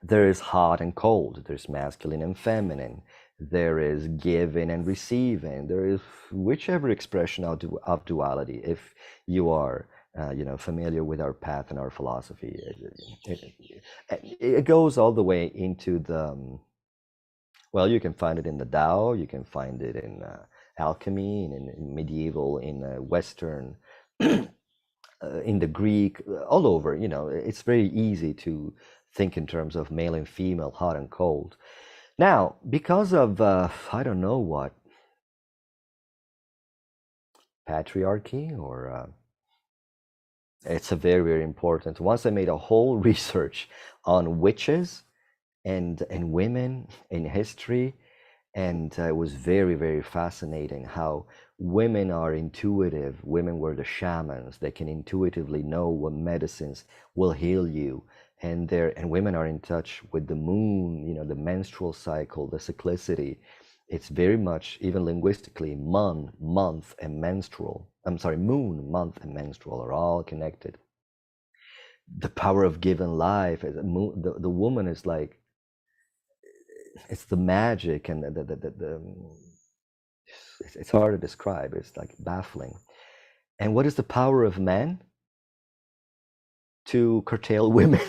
there is hot and cold. There's masculine and feminine. There is giving and receiving. There is whichever expression of duality. If you are, familiar with our path and our philosophy, it goes all the way into the. Well, you can find it in the Tao. You can find it in alchemy, in medieval, in Western, in the Greek, all over. It's very easy to think in terms of male and female, hot and cold. Now, because of I don't know what, patriarchy, or it's a very, very important. Once I made a whole research on witches and women in history, and it was very, very fascinating how women are intuitive. Women were the shamans. They can intuitively know what medicines will heal you. And women are in touch with the moon, the menstrual cycle, the cyclicity. It's very much, even linguistically, moon, month, and menstrual. I'm sorry, moon, month, and menstrual are all connected. The power of given life. The woman is like, it's the magic, and it's hard to describe. It's like baffling. And what is the power of men? To curtail women,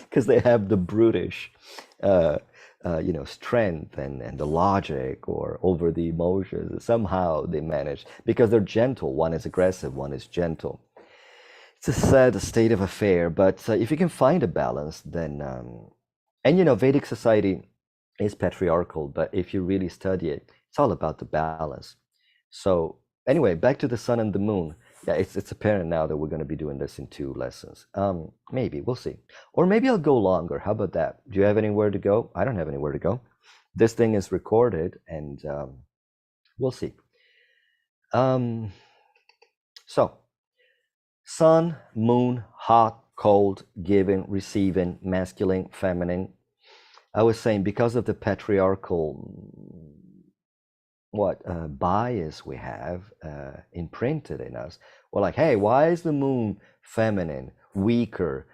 because they have the brutish, strength and the logic, or over the emotions. Somehow they manage, because they're gentle. One is aggressive, one is gentle. It's a sad state of affair, but if you can find a balance, then and Vedic society is patriarchal, but if you really study it, it's all about the balance. So anyway, back to the sun and the moon. Yeah, it's apparent now that we're going to be doing this in 2 lessons. Maybe, we'll see. Or maybe I'll go longer. How about that? Do you have anywhere to go? I don't have anywhere to go. This thing is recorded, and we'll see. So, sun, moon, hot, cold, giving, receiving, masculine, feminine. I was saying, because of the patriarchal bias we have imprinted in us, we're like, hey, why is the moon feminine, weaker,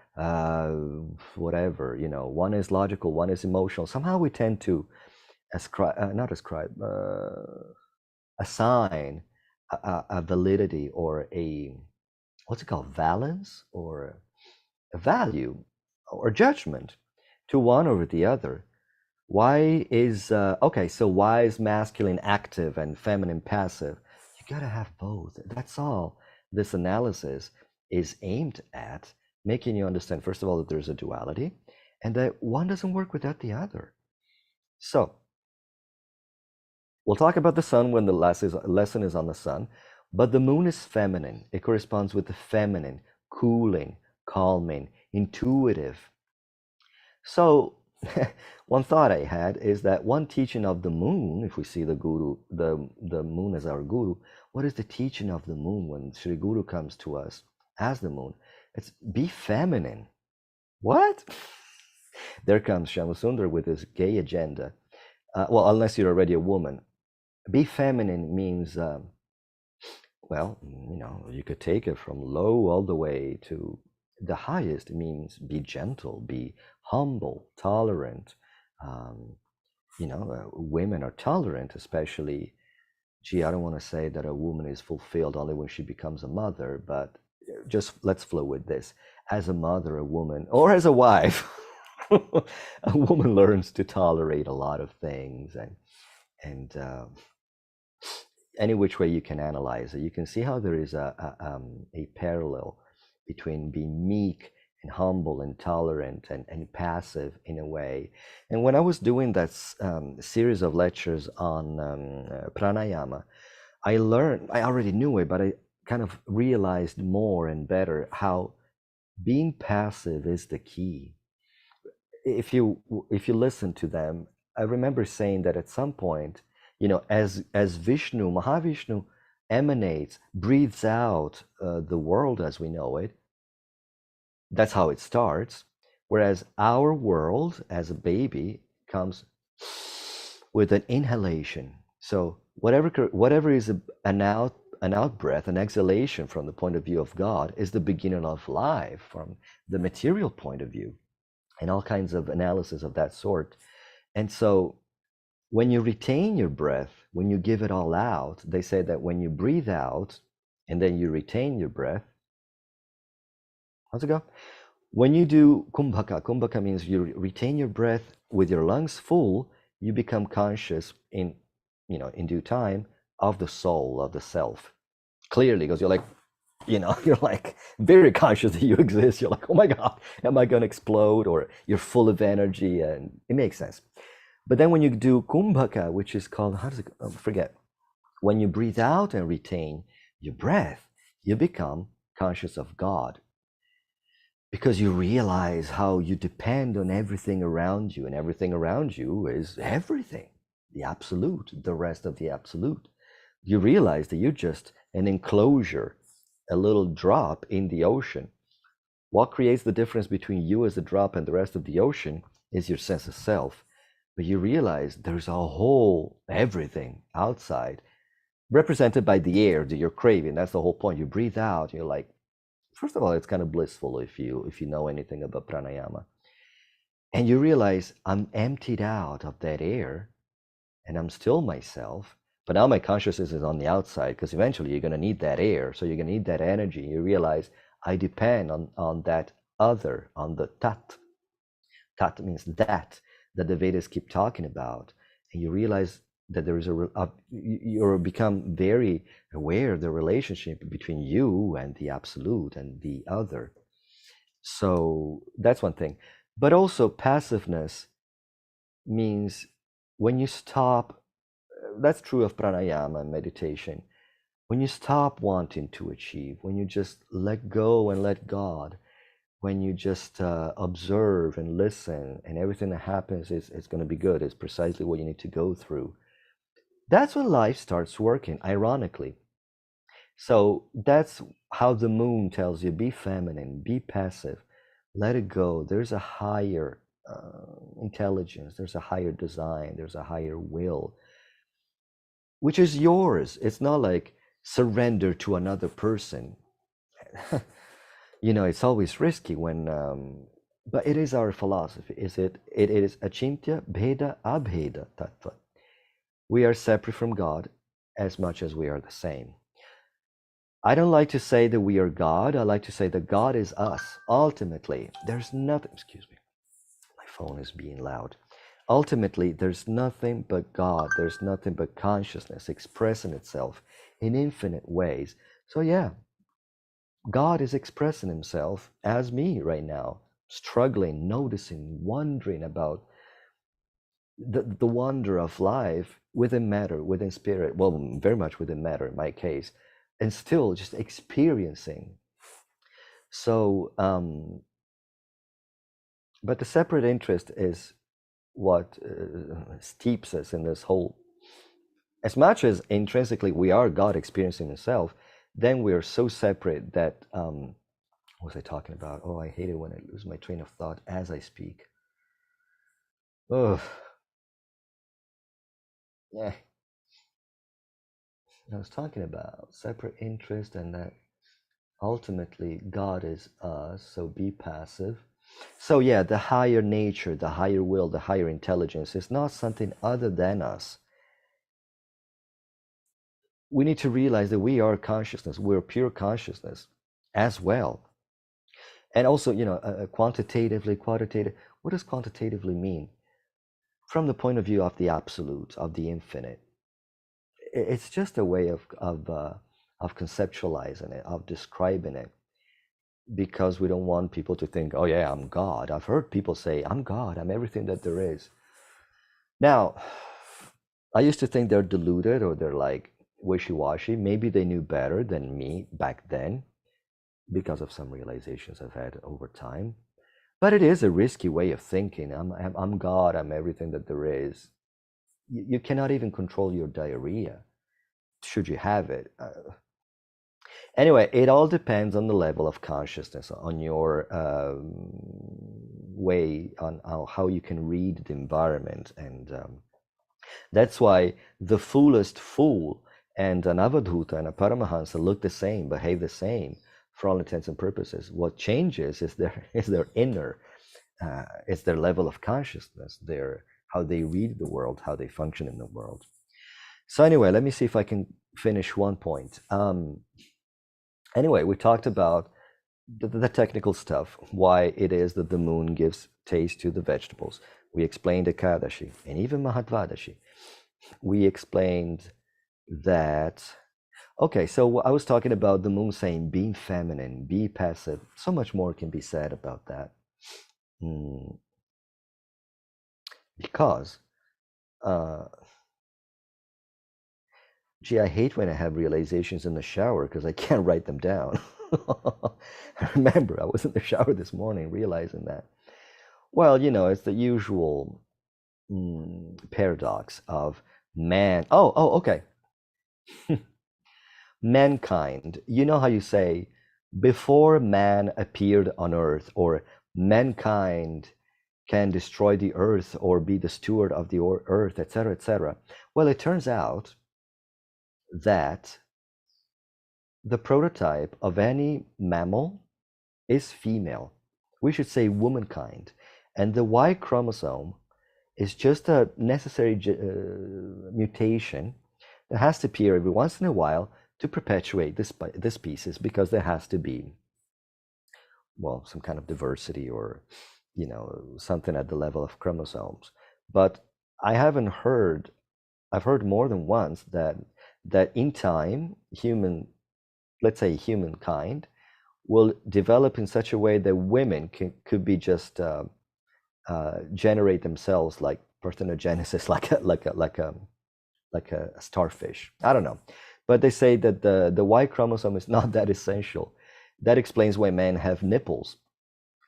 whatever, one is logical, one is emotional. Somehow we tend to assign a validity, or a, what's it called, valence, or a value, or judgment to one over the other. Why is so why is masculine active and feminine passive? You gotta have both. That's all this analysis is aimed at, making you understand, first of all, that there's a duality, and that one doesn't work without the other. So we'll talk about the sun when the lesson is on the sun, but the moon is feminine. It corresponds with the feminine, cooling, calming, intuitive. So one thought I had is that one teaching of the moon, if we see the guru, the moon as our guru, what is the teaching of the moon when Sri Guru comes to us as the moon? It's be feminine. What? There comes Syamasundara with his gay agenda. Well, unless you're already a woman. Be feminine means, you could take it from low all the way to the highest. It means be gentle, be humble, tolerant. Women are tolerant, especially, I don't want to say that a woman is fulfilled only when she becomes a mother, but just let's flow with this. as a mother, a woman, or as a wife, a woman learns to tolerate a lot of things, and any which way you can analyze it, you can see how there is a parallel between being meek and humble and tolerant and passive in a way. And when I was doing that series of lectures on pranayama, I learned, I already knew it, but I kind of realized more and better how being passive is the key. If you listen to them, I remember saying that at some point, as Vishnu, Mahavishnu emanates, breathes out the world as we know it. That's how it starts. Whereas our world as a baby comes with an inhalation. So whatever is an out breath, an exhalation from the point of view of God, is the beginning of life from the material point of view, and all kinds of analysis of that sort. And so when you retain your breath, when you give it all out, they say that when you breathe out and then you retain your breath, how's it go? When you do kumbhaka means you retain your breath with your lungs full, you become conscious in due time of the soul, of the self. Clearly, because you're like, you're like very conscious that you exist. You're like, oh my God, am I going to explode? Or you're full of energy, and it makes sense. But then when you do kumbhaka, which is called, how does it, forget. When you breathe out and retain your breath, you become conscious of God. Because you realize how you depend on everything around you, and everything around you is everything, the absolute, the rest of the absolute. You realize that you're just an enclosure, a little drop in the ocean. What creates the difference between you as a drop and the rest of the ocean is your sense of self. But you realize there's a whole everything outside, represented by the air that you're craving. That's the whole point. You breathe out, you're like, first of all, it's kind of blissful if you know anything about pranayama. And you realize I'm emptied out of that air and I'm still myself. But now my consciousness is on the outside, because eventually you're going to need that air. So you're going to need that energy. You realize I depend on that other, on the tat. Tat means that the Vedas keep talking about. And you realize that there is you become very aware of the relationship between you and the absolute and the other. So that's one thing. But also passiveness means when you stop, that's true of pranayama and meditation, when you stop wanting to achieve, when you just let go and let God, when you just observe and listen, and everything that happens is going to be good, it's precisely what you need to go through. That's when life starts working, ironically. So that's how the moon tells you, be feminine, be passive, let it go. There's a higher intelligence, there's a higher design, there's a higher will, which is yours. It's not like surrender to another person. It's always risky when, but it is our philosophy. It is achintya bheda abheda tattva. We are separate from God as much as we are the same. I don't like to say that we are God. I like to say that God is us. Ultimately, there's nothing, excuse me, my phone is being loud. Ultimately, there's nothing but God. There's nothing but consciousness expressing itself in infinite ways. So yeah, God is expressing himself as me right now, struggling, noticing, wondering about the wonder of life within matter, within spirit, well, very much within matter in my case, and still just experiencing. So, but the separate interest is what steeps us in this whole. As much as intrinsically we are God experiencing himself, then we are so separate that, what was I talking about? Oh, I hate it when I lose my train of thought as I speak. Oh, yeah. I was talking about separate interest, and that ultimately God is us, so be passive. So yeah, the higher nature, the higher will, the higher intelligence is not something other than us. We need to realize that we are consciousness, we're pure consciousness as well. And also, quantitatively, qualitative. What does quantitatively mean? From the point of view of the absolute, of the infinite, it's just a way of conceptualizing it, of describing it, because we don't want people to think, oh yeah, I'm God. I've heard people say, I'm God, I'm everything that there is. Now, I used to think they're deluded, or they're like wishy-washy. Maybe they knew better than me back then, because of some realizations I've had over time. But it is a risky way of thinking. I'm God, I'm everything that there is. You cannot even control your diarrhea, should you have it. Anyway, it all depends on the level of consciousness, on your way, on how you can read the environment. And that's why the foolest fool and an avadhuta and a paramahansa look the same, behave the same for all intents and purposes. What changes is their inner, it's their level of consciousness, how they read the world, how they function in the world. So anyway, let me see if I can finish one point. Anyway, we talked about the technical stuff, why it is that the moon gives taste to the vegetables. We explained Ekadashi and even Mahatvadashi. We explained that, okay, so I was talking about the moon saying, be feminine, be passive. So much more can be said about that. Because, gee, I hate when I have realizations in the shower because I can't write them down. I remember I was in the shower this morning realizing that. Well, it's the usual paradox of man. Okay. Mankind. You know how you say, before man appeared on earth, or mankind can destroy the earth or be the steward of the earth, etc., etc. Well, it turns out that the prototype of any mammal is female. We should say womankind. And the Y chromosome is just a necessary mutation that has to appear every once in a while to perpetuate this species, because there has to be, well, some kind of diversity, or something at the level of chromosomes. But I've heard more than once that in time, let's say humankind will develop in such a way that women could be just generate themselves, like parthenogenesis, like a starfish. I don't know, but they say that the Y chromosome is not that essential. That explains why men have nipples,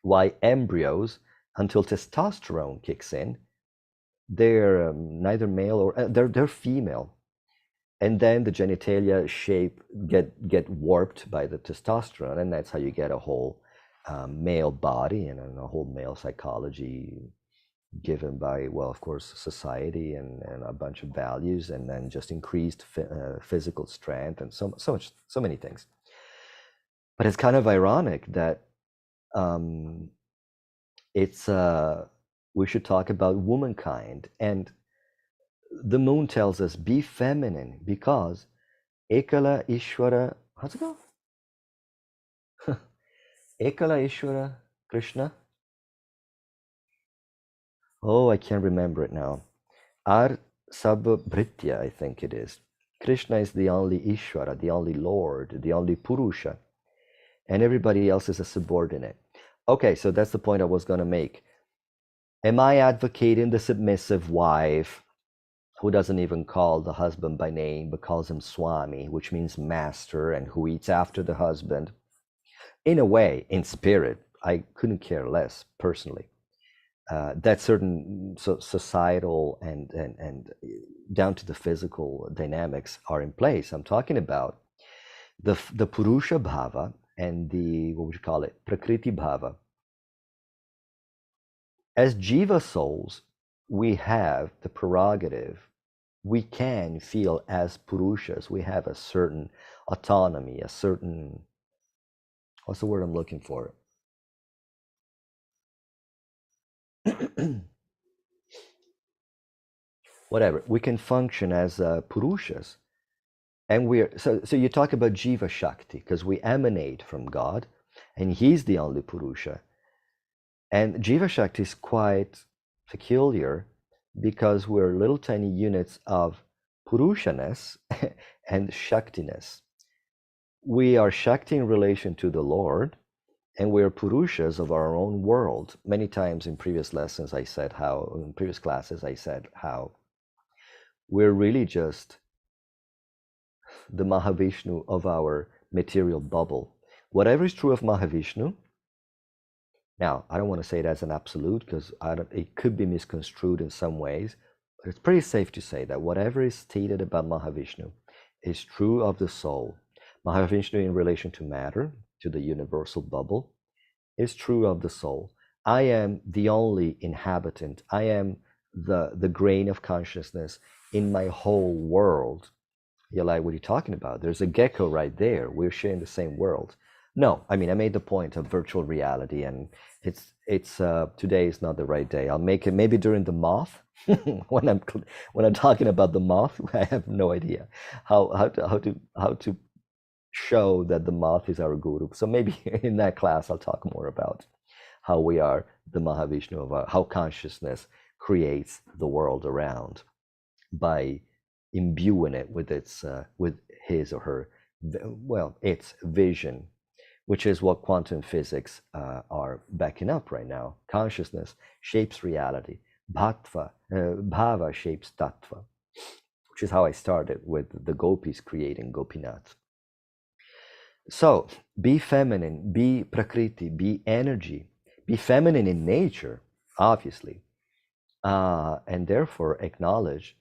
why embryos, until testosterone kicks in, they're neither male or they're female, and then the genitalia shape get warped by the testosterone, and that's how you get a whole male body and a whole male psychology given by, well, of course, society and a bunch of values, and then just increased physical strength and so many things. But it's kind of ironic that it's we should talk about womankind, and the moon tells us be feminine, because Ekala Ishvara, how's it go? Ekala Ishvara Krishna. Oh, I can't remember it now. Ar Sabhabhritya, I think it is. Krishna is the only Ishvara, the only Lord, the only Purusha, and everybody else is a subordinate. Okay, so that's the point I was going to make. Am I advocating the submissive wife who doesn't even call the husband by name, but calls him Swami, which means master, and who eats after the husband? In a way, in spirit, I couldn't care less, personally. That certain societal and down to the physical dynamics are in place. I'm talking about the Purusha Bhava and the, what would you call it, Prakriti Bhava. As Jiva souls, we have the prerogative. We can feel as Purushas. We have a certain autonomy, a certain, what's the word I'm looking for? Whatever. We can function as Purushas. And we're, so you talk about Jiva Shakti, because we emanate from God. and he's the only Purusha. And Jiva Shakti is quite peculiar because we're little tiny units of Purushaness and Shaktiness. We are Shakti in relation to the Lord, and we're Purushas of our own world. Many times in previous lessons in previous classes I said how we're really just the Mahavishnu of our material bubble. Whatever is true of Mahavishnu, now I don't want to say it as an absolute because it could be misconstrued in some ways, but it's pretty safe to say that whatever is stated about Mahavishnu is true of the soul. Mahavishnu in relation to matter, to the universal bubble, is true of the soul. I am the only inhabitant. I am the grain of consciousness in my whole world. You're like, what are you talking about? There's a gecko right there. We're sharing the same world. No, I mean, I made the point of virtual reality, and it's today is not the right day. I'll make it maybe during the moth when I'm talking about the moth. I have no idea how to show that the moth is our guru. So maybe in that class I'll talk more about how we are the Mahavishnu of how consciousness creates the world around by imbuing it with his or her its vision, which is what quantum physics are backing up right now. Consciousness shapes reality. Bhava shapes tattva, which is how I started with the gopis creating Gopinath. So be feminine, be prakriti, be energy, be feminine in nature, obviously, and therefore acknowledge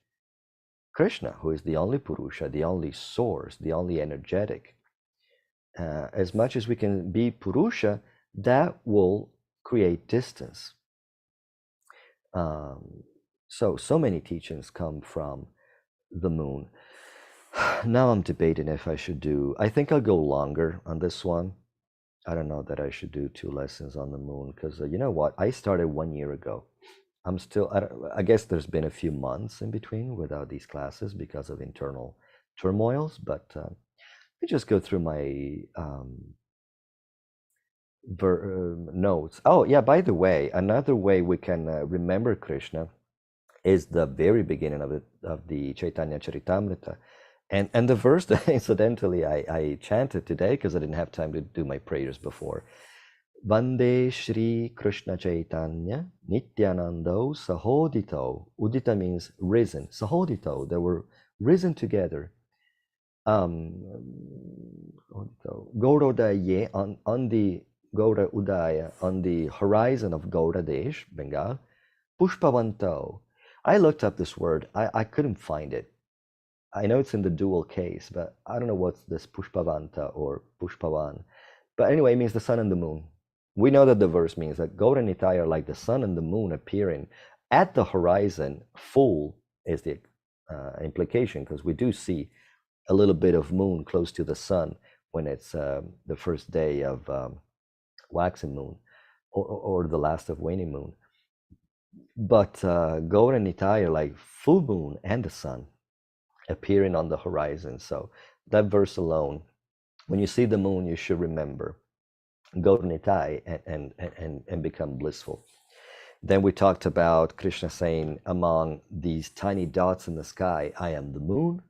Krishna, who is the only Purusha, the only source, the only energetic. As much as we can be Purusha, that will create distance. So many teachings come from the moon. Now I'm debating if I should I think I'll go longer on this one. I don't know that I should do 2 lessons on the moon because you know what? I started 1 year ago. I'm still, I guess there's been a few months in between without these classes because of internal turmoils, but let me just go through my notes. Oh, yeah, by the way, another way we can remember Krishna is the very beginning of the Chaitanya Charitamrita. And the verse that incidentally I chanted today because I didn't have time to do my prayers before. Vande Shri Krishna Chaitanya Nityanando Sahodito. Udita means risen. Sahodito, they were risen together. Gaurodaya on the Gaura Udaya, on the horizon of Gauradesh, Bengal. Pushpavanto. I looked up this word. I couldn't find it. I know it's in the dual case, but I don't know what's this Pushpavanta or Pushpavan. But anyway, it means the sun and the moon. We know that the verse means that Gaura Nitai are like the sun and the moon appearing at the horizon. Full is the implication, because we do see a little bit of moon close to the sun when it's the first day of waxing moon or the last of waning moon. But Gaura Nitai are like full moon and the sun appearing on the horizon. So that verse alone, when you see the moon, you should remember Gaura Nitai and become blissful. Then we talked about Krishna saying, among these tiny dots in the sky, I am the moon.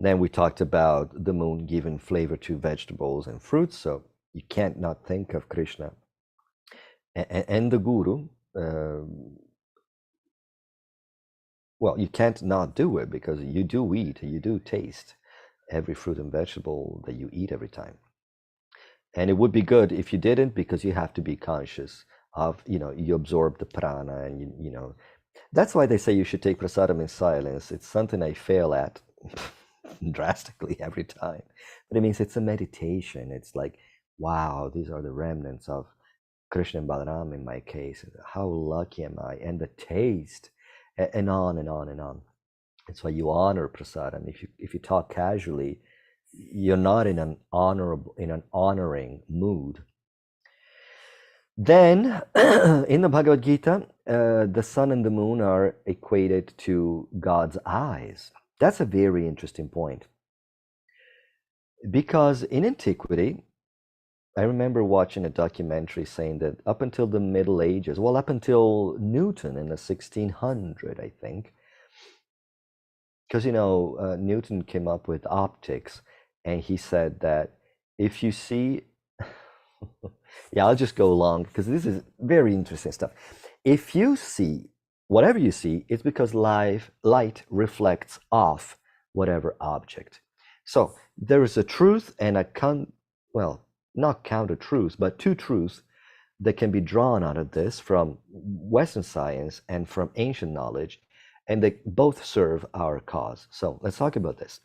Then we talked about the moon giving flavor to vegetables and fruits, so you can't not think of Krishna. And the Guru, well, you can't not do it because you do eat, you do taste every fruit and vegetable that you eat every time. And it would be good if you didn't, because you have to be conscious of, you absorb the prana and, that's why they say you should take prasadam in silence. It's something I fail at drastically every time. But it means it's a meditation. It's like, wow, these are the remnants of Krishna and Balaram in my case. How lucky am I? And the taste, and on and on and on. That's why you honor prasadam. If you talk casually, you're not in an honoring mood. Then, in the Bhagavad Gita, the sun and the moon are equated to God's eyes. That's a very interesting point. Because in antiquity, I remember watching a documentary saying that up until the Middle Ages, well, up until Newton in the 1600, I think, because Newton came up with optics, and he said that if you see, yeah, I'll just go along because this is very interesting stuff. If you see whatever you see, it's because light reflects off whatever object. So there is a truth and well, not counter truths, but two truths that can be drawn out of this from Western science and from ancient knowledge, and they both serve our cause. So let's talk about this.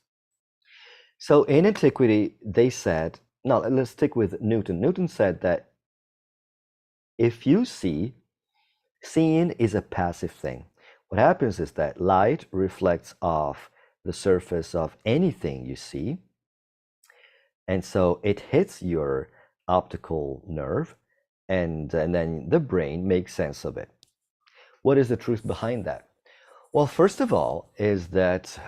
So in antiquity, they said, now let's stick with Newton. Newton said that if you see, seeing is a passive thing. What happens is that light reflects off the surface of anything you see, and so it hits your optical nerve, and then the brain makes sense of it. What is the truth behind that? Well, first of all, is that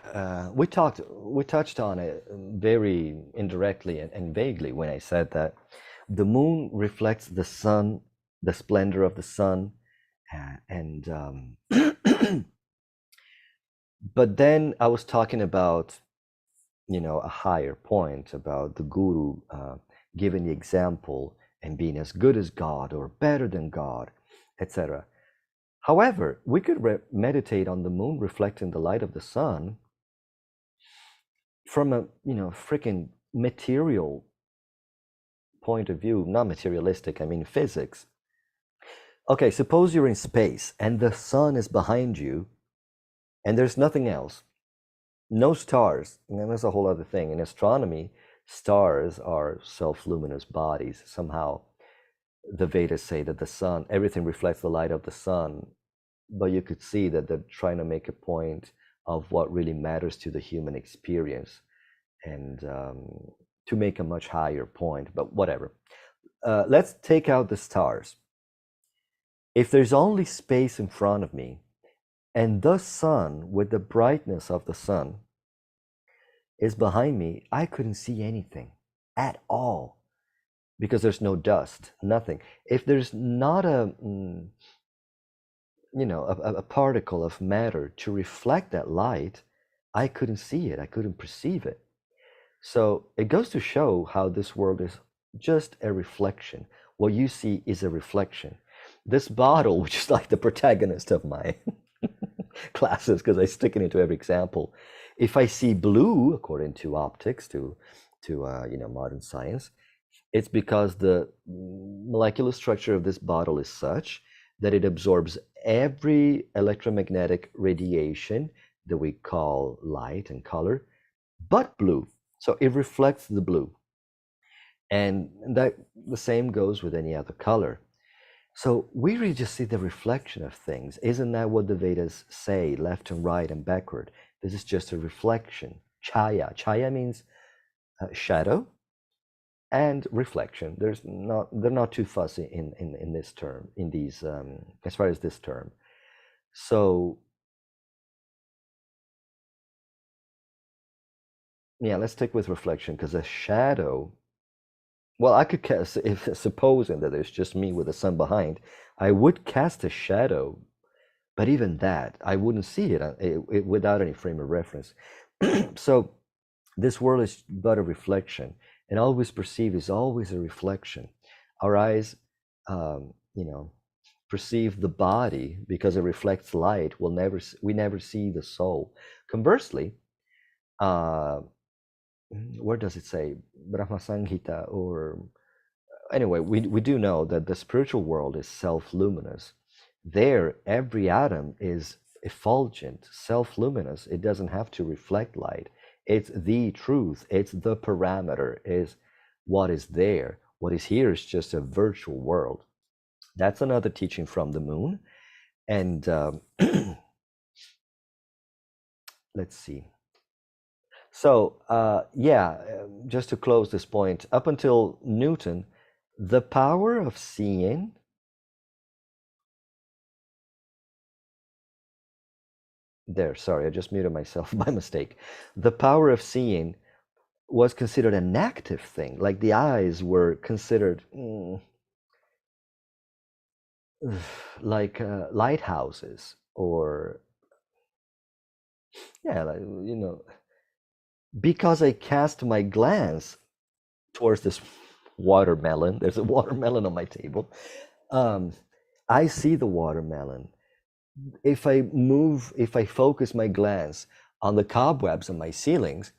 we touched on it very indirectly and vaguely when I said that the moon reflects the sun, the splendor of the sun, and but then I was talking about a higher point about the guru giving the example and being as good as God or better than God, etc. However, we could meditate on the moon reflecting the light of the sun from a freaking material point of view, not materialistic, I mean physics. Okay, suppose you're in space and the sun is behind you and there's nothing else, no stars, and that's a whole other thing. In astronomy, stars are self-luminous bodies. Somehow the Vedas say that the sun, everything reflects the light of the sun, but you could see that they're trying to make a point of what really matters to the human experience, and to make a much higher point, but whatever. Let's take out the stars. If there's only space in front of me, and the sun, with the brightness of the sun, is behind me, I couldn't see anything at all because there's no dust, nothing. If there's not a particle of matter to reflect that light, I couldn't see it, I couldn't perceive it. So it goes to show how this world is just a reflection. What you see is a reflection. This bottle, which is like the protagonist of my classes, because I stick it into every example. If I see blue, according to optics, to modern science, it's because the molecular structure of this bottle is such that it absorbs every electromagnetic radiation that we call light and color, but blue. So it reflects the blue. And that the same goes with any other color. So we really just see the reflection of things. Isn't that what the Vedas say, left and right and backward? This is just a reflection. Chaya. Chaya means shadow and reflection. They're not too fussy in this term, in these as far as this term. So yeah, let's stick with reflection, because a shadow, well, I could cast, if supposing that there's just me with the sun behind, I would cast a shadow, but even that, I wouldn't see it without any frame of reference. So this world is but a reflection, and all we perceive is always a reflection. Our eyes, perceive the body because it reflects light. We never see the soul. Conversely, where does it say? Brahma Samhita, or anyway, we do know that the spiritual world is self-luminous. There, every atom is effulgent, self-luminous. It doesn't have to reflect light. It's the truth. It's the parameter, is what is there. What is here is just a virtual world. That's another teaching from the moon. And let's see. So just to close this point, up until Newton, the power of seeing there, sorry, I just muted myself by mistake. The power of seeing was considered an active thing, like the eyes were considered like lighthouses, or yeah, like, because I cast my glance towards this watermelon. There's a watermelon on my table. um, I see the watermelon. If I focus my glance on the cobwebs on my ceilings,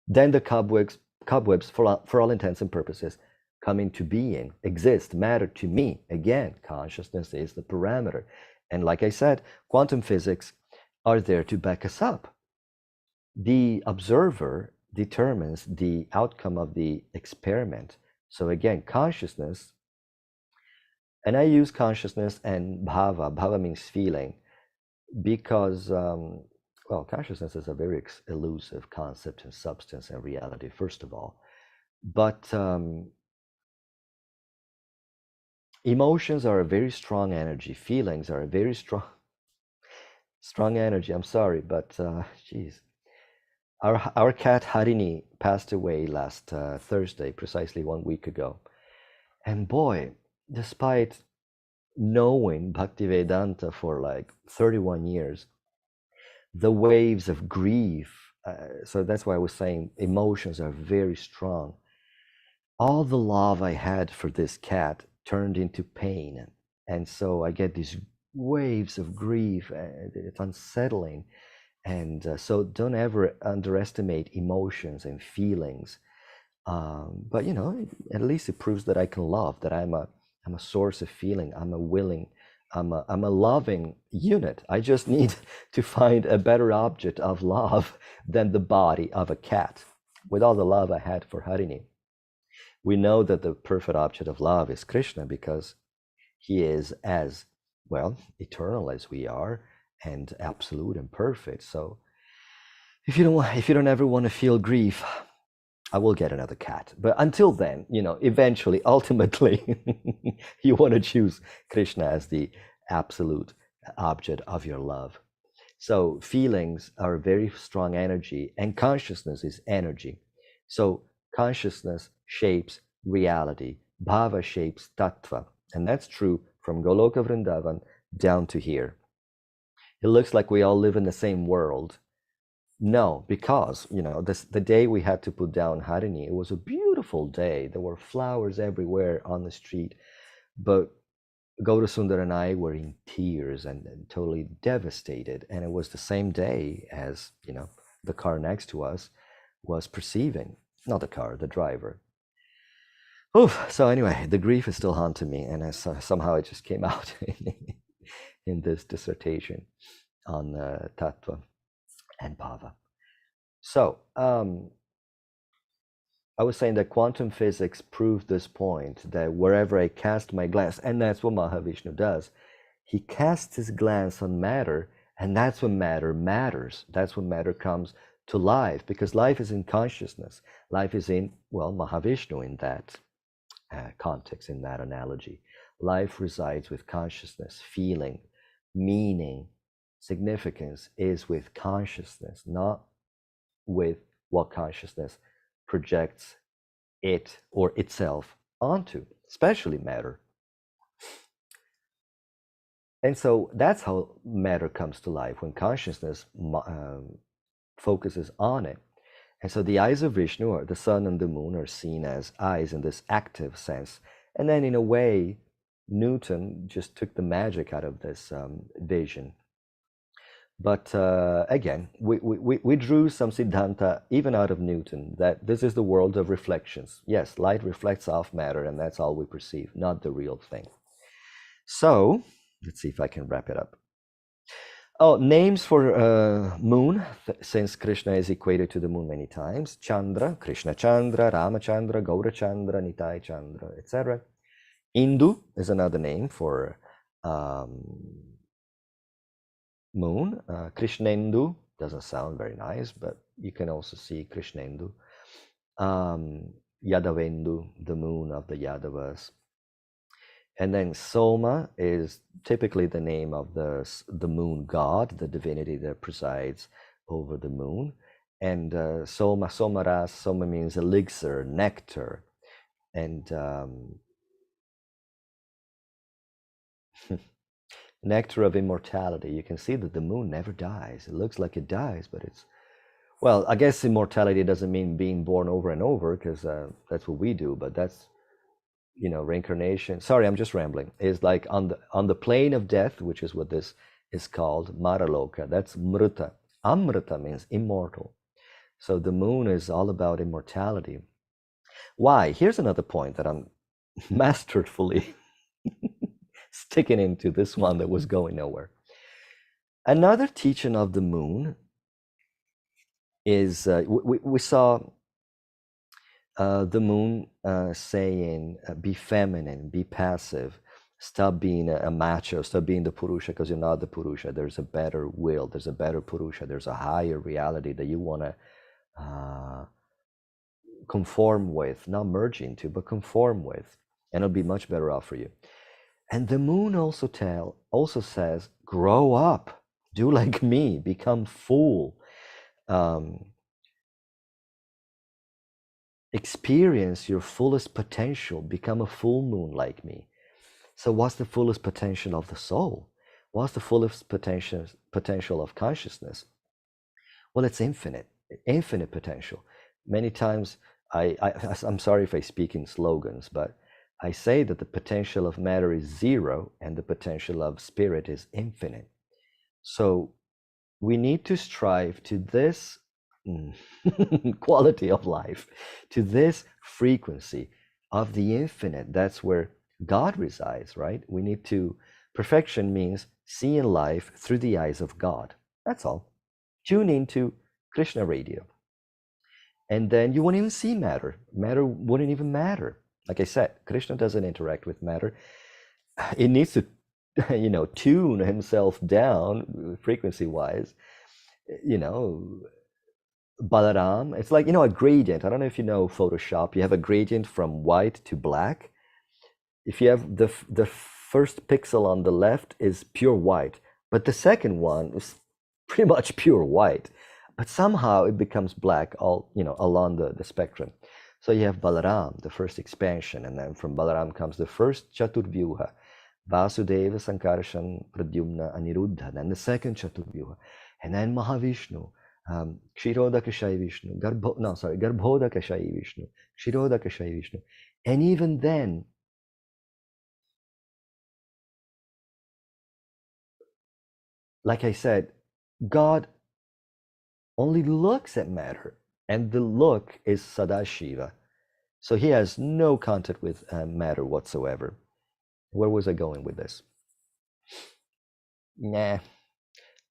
then the cobwebs for all intents and purposes come into being, exist, matter to me. Again, consciousness is the parameter. And like I said, quantum physics are there to back us up. The observer determines the outcome of the experiment. So again, consciousness, and I use consciousness and bhava. Bhava means feeling, because well, consciousness is a very elusive concept in substance and reality, first of all. But emotions are a very strong energy. Feelings are a very strong energy. I'm sorry, but geez. Our cat Harini passed away last Thursday, precisely 1 week ago. And boy, despite knowing Bhaktivedanta for like 31 years, the waves of grief, so that's why I was saying emotions are very strong. All the love I had for this cat turned into pain. And so I get these waves of grief, and it's unsettling. And so don't ever underestimate emotions and feelings. But at least it proves that I can love, that I'm a source of feeling. I'm a loving unit. I just need to find a better object of love than the body of a cat. With all the love I had for Harini, we know that the perfect object of love is Krishna, because he is as well eternal as we are, and absolute and perfect. So if you don't ever want to feel grief, I will get another cat. But until then, eventually, ultimately, you want to choose Krishna as the absolute object of your love. So feelings are a very strong energy, and consciousness is energy. So consciousness shapes reality. Bhava shapes tattva. And that's true from Goloka Vrindavan down to here. It looks like we all live in the same world. No, because, the day we had to put down Harini, it was a beautiful day. There were flowers everywhere on the street. But Gaurasundar and I were in tears and totally devastated. And it was the same day as, the car next to us was perceiving. Not the car, the driver. Oh, so anyway, the grief is still haunting me. And somehow it just came out in this dissertation on Tattva and Bhava. So I was saying that quantum physics proved this point, that wherever I cast my glance, and that's what Mahavishnu does, he casts his glance on matter, and that's when matter matters. That's when matter comes to life, because life is in consciousness. Life is in, well, Mahavishnu in that context, in that analogy. Life resides with consciousness. Feeling, meaning, significance is with consciousness, not with what consciousness projects it or itself onto, especially matter. And so that's how matter comes to life, when consciousness focuses on it. And so the eyes of Vishnu, or the sun and the moon, are seen as eyes in this active sense. And then in a way, Newton just took the magic out of this vision. But again, we drew some Siddhanta even out of Newton, that this is the world of reflections. Yes, light reflects off matter, and that's all we perceive, not the real thing. So let's see if I can wrap it up. Oh, names for moon, since Krishna is equated to the moon many times. Chandra, Krishna Chandra, Ramachandra, Gaura Chandra, Nitai Chandra, etc. Indu is another name for moon. Krishnendu doesn't sound very nice, but you can also see Krishnendu. Yadavendu, the moon of the Yadavas. And then Soma is typically the name of the moon god, the divinity that presides over the moon. And Soma, Somaras, Soma means elixir, nectar. And nectar of immortality. You can see that the moon never dies. It looks like it dies, but it's, well, I guess immortality doesn't mean being born over and over, because that's what we do, but that's, reincarnation. Sorry, I'm just rambling. Is like on the plane of death, which is what this is called, Maraloka. That's Mrita. Amrita means immortal. So the moon is all about immortality. Why? Here's another point that I'm masterfully sticking into, this one that was going nowhere. Another teaching of the moon is we saw the moon saying, be feminine, be passive, stop being a macho, stop being the Purusha, because you're not the Purusha. There's a better will, there's a better Purusha, there's a higher reality that you want to conform with, not merge into, but conform with, and it'll be much better off for you. And the moon also says, grow up, do like me, become full. Experience your fullest potential, become a full moon like me. So what's the fullest potential of the soul? What's the fullest potential of consciousness? Well, it's infinite potential. Many times I'm sorry if I speak in slogans, but I say that the potential of matter is zero and the potential of spirit is infinite. So we need to strive to this quality of life, to this frequency of the infinite. That's where God resides, right? We need to, perfection means seeing life through the eyes of God. That's all. Tune into Krishna radio. And then you won't even see matter. Matter wouldn't even matter. Like I said, Krishna doesn't interact with matter. It needs to, tune himself down frequency-wise. Balaram, it's like, a gradient. I don't know if you know Photoshop. You have a gradient from white to black. If you have the first pixel on the left is pure white, but the second one is pretty much pure white, but somehow it becomes black all, along the spectrum. So you have Balaram, the first expansion, and then from Balaram comes the first Chaturvyuha, Vasudeva, Sankarshan, Pradyumna, Aniruddha, then the second Chaturvyuha, and then Mahavishnu, Kshirodakashayi Vishnu, Garbhodakashayi Vishnu, Kshirodakashayi Vishnu. And even then, like I said, God only looks at matter, and the look is Sadashiva. So he has no contact with matter whatsoever. Where was I going with this? Nah.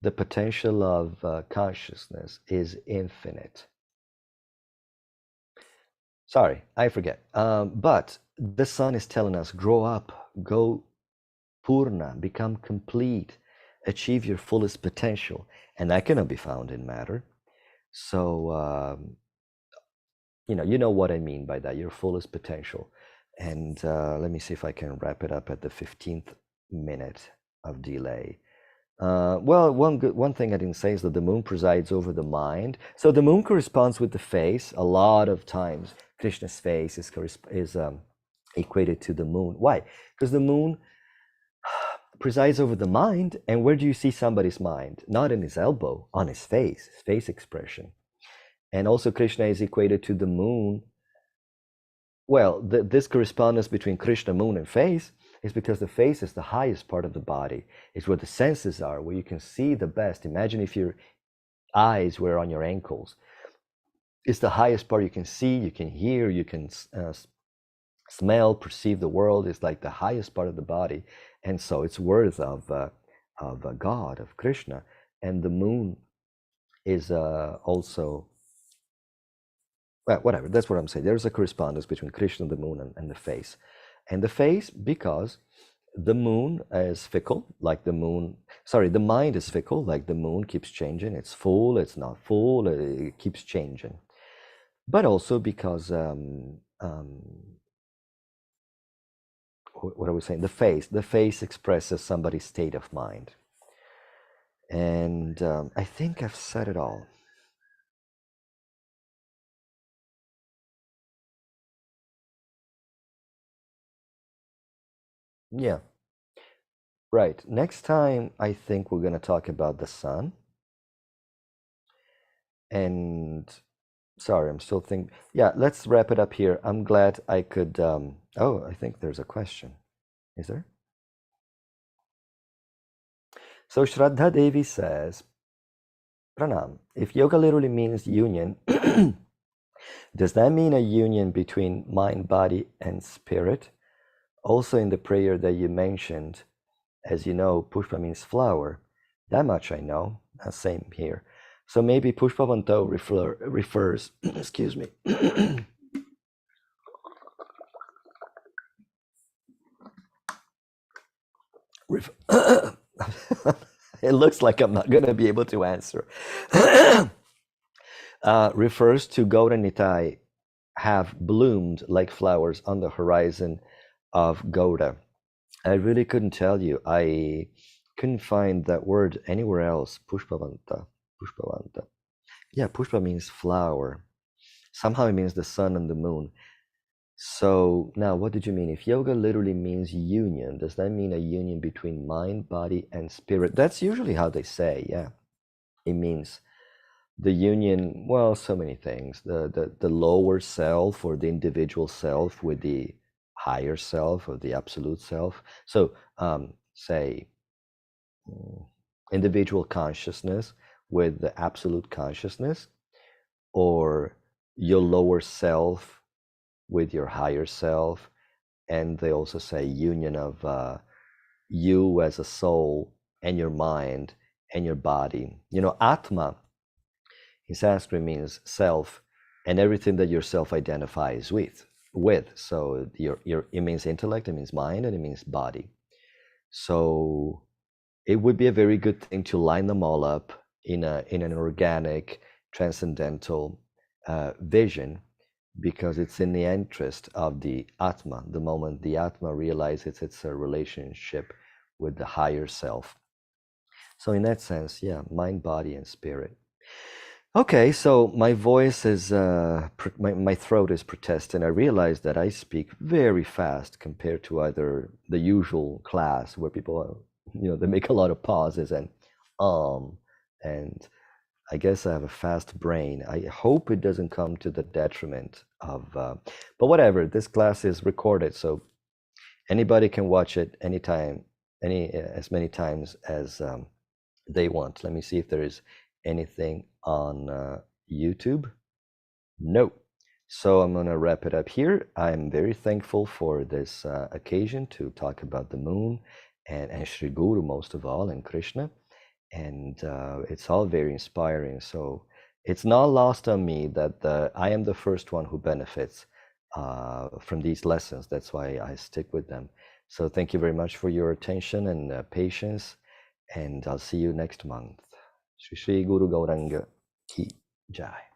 The potential of consciousness is infinite. Sorry, I forget. But the sun is telling us, grow up, go purna, become complete, achieve your fullest potential. And that cannot be found in matter. So, you know what I mean by that, your fullest potential. And let me see if I can wrap it up at the 15th minute of delay. Well, one thing I didn't say is that the moon presides over the mind. So the moon corresponds with the face. A lot of times, Krishna's face is equated to the moon. Why? Because the moon presides over the mind. And where do you see somebody's mind? Not in his elbow, on his face expression. And also Krishna is equated to the moon. Well, this correspondence between Krishna, moon, and face is because the face is the highest part of the body. It's where the senses are, where you can see the best. Imagine if your eyes were on your ankles. It's the highest part you can see, you can hear, you can smell, perceive the world. It's like the highest part of the body. And so it's worth of God, of Krishna. And the moon is also, well, whatever, that's what I'm saying. There's a correspondence between Krishna, the moon, and the face. And the face, because the moon is fickle, like the moon, sorry, the mind is fickle, like the moon keeps changing. It's full, it's not full, it keeps changing. But also because what are we saying? The face expresses somebody's state of mind. And I think I've said it all. Yeah, right. Next time, I think we're going to talk about the sun. And sorry, I'm still thinking. Yeah, let's wrap it up here. I'm glad I could. Oh, I think there's a question. Is there? So Shraddha Devi says, Pranam, if yoga literally means union, does that mean a union between mind, body, and spirit? Also, in the prayer that you mentioned, as you know, Pushpa means flower. That much I know. Same here. So maybe Pushpavanto refers, excuse me. It looks like I'm not going to be able to answer. Refers to Gaura Nitai have bloomed like flowers on the horizon of Gouda. I really couldn't tell you. I couldn't find that word anywhere else. Pushpavanta. Pushpavanta. Yeah, Pushpa means flower. Somehow it means the sun and the moon. So now what did you mean? If yoga literally means union, does that mean a union between mind, body, and spirit? That's usually how they say, yeah. It means the union, well, so many things. The lower self or the individual self with the higher self or the absolute self. So say individual consciousness with the absolute consciousness, or your lower self with your higher self. And they also say union of you as a soul and your mind and your body. You know, Atma in Sanskrit means self and everything that your self identifies with. So it means intellect, it means mind, and it means body. So it would be a very good thing to line them all up in an organic, transcendental vision, because it's in the interest of the Atma. The moment the Atma realizes it's a relationship with the higher self. So in that sense, yeah, mind, body, and spirit. Okay, so my voice is, my throat is protesting. I realize that I speak very fast compared to either the usual class where people, they make a lot of pauses and I guess I have a fast brain. I hope it doesn't come to the detriment of, but whatever, this class is recorded, so anybody can watch it anytime, as many times as they want. Let me see if there is anything on YouTube. No. So I'm going to wrap it up here. I'm very thankful for this occasion to talk about the moon and Sri Guru most of all, and Krishna. And it's all very inspiring. So it's not lost on me that I am the first one who benefits from these lessons. That's why I stick with them. So thank you very much for your attention and patience. And I'll see you next month. Shri Shri Guru Gauranga Ki Jai.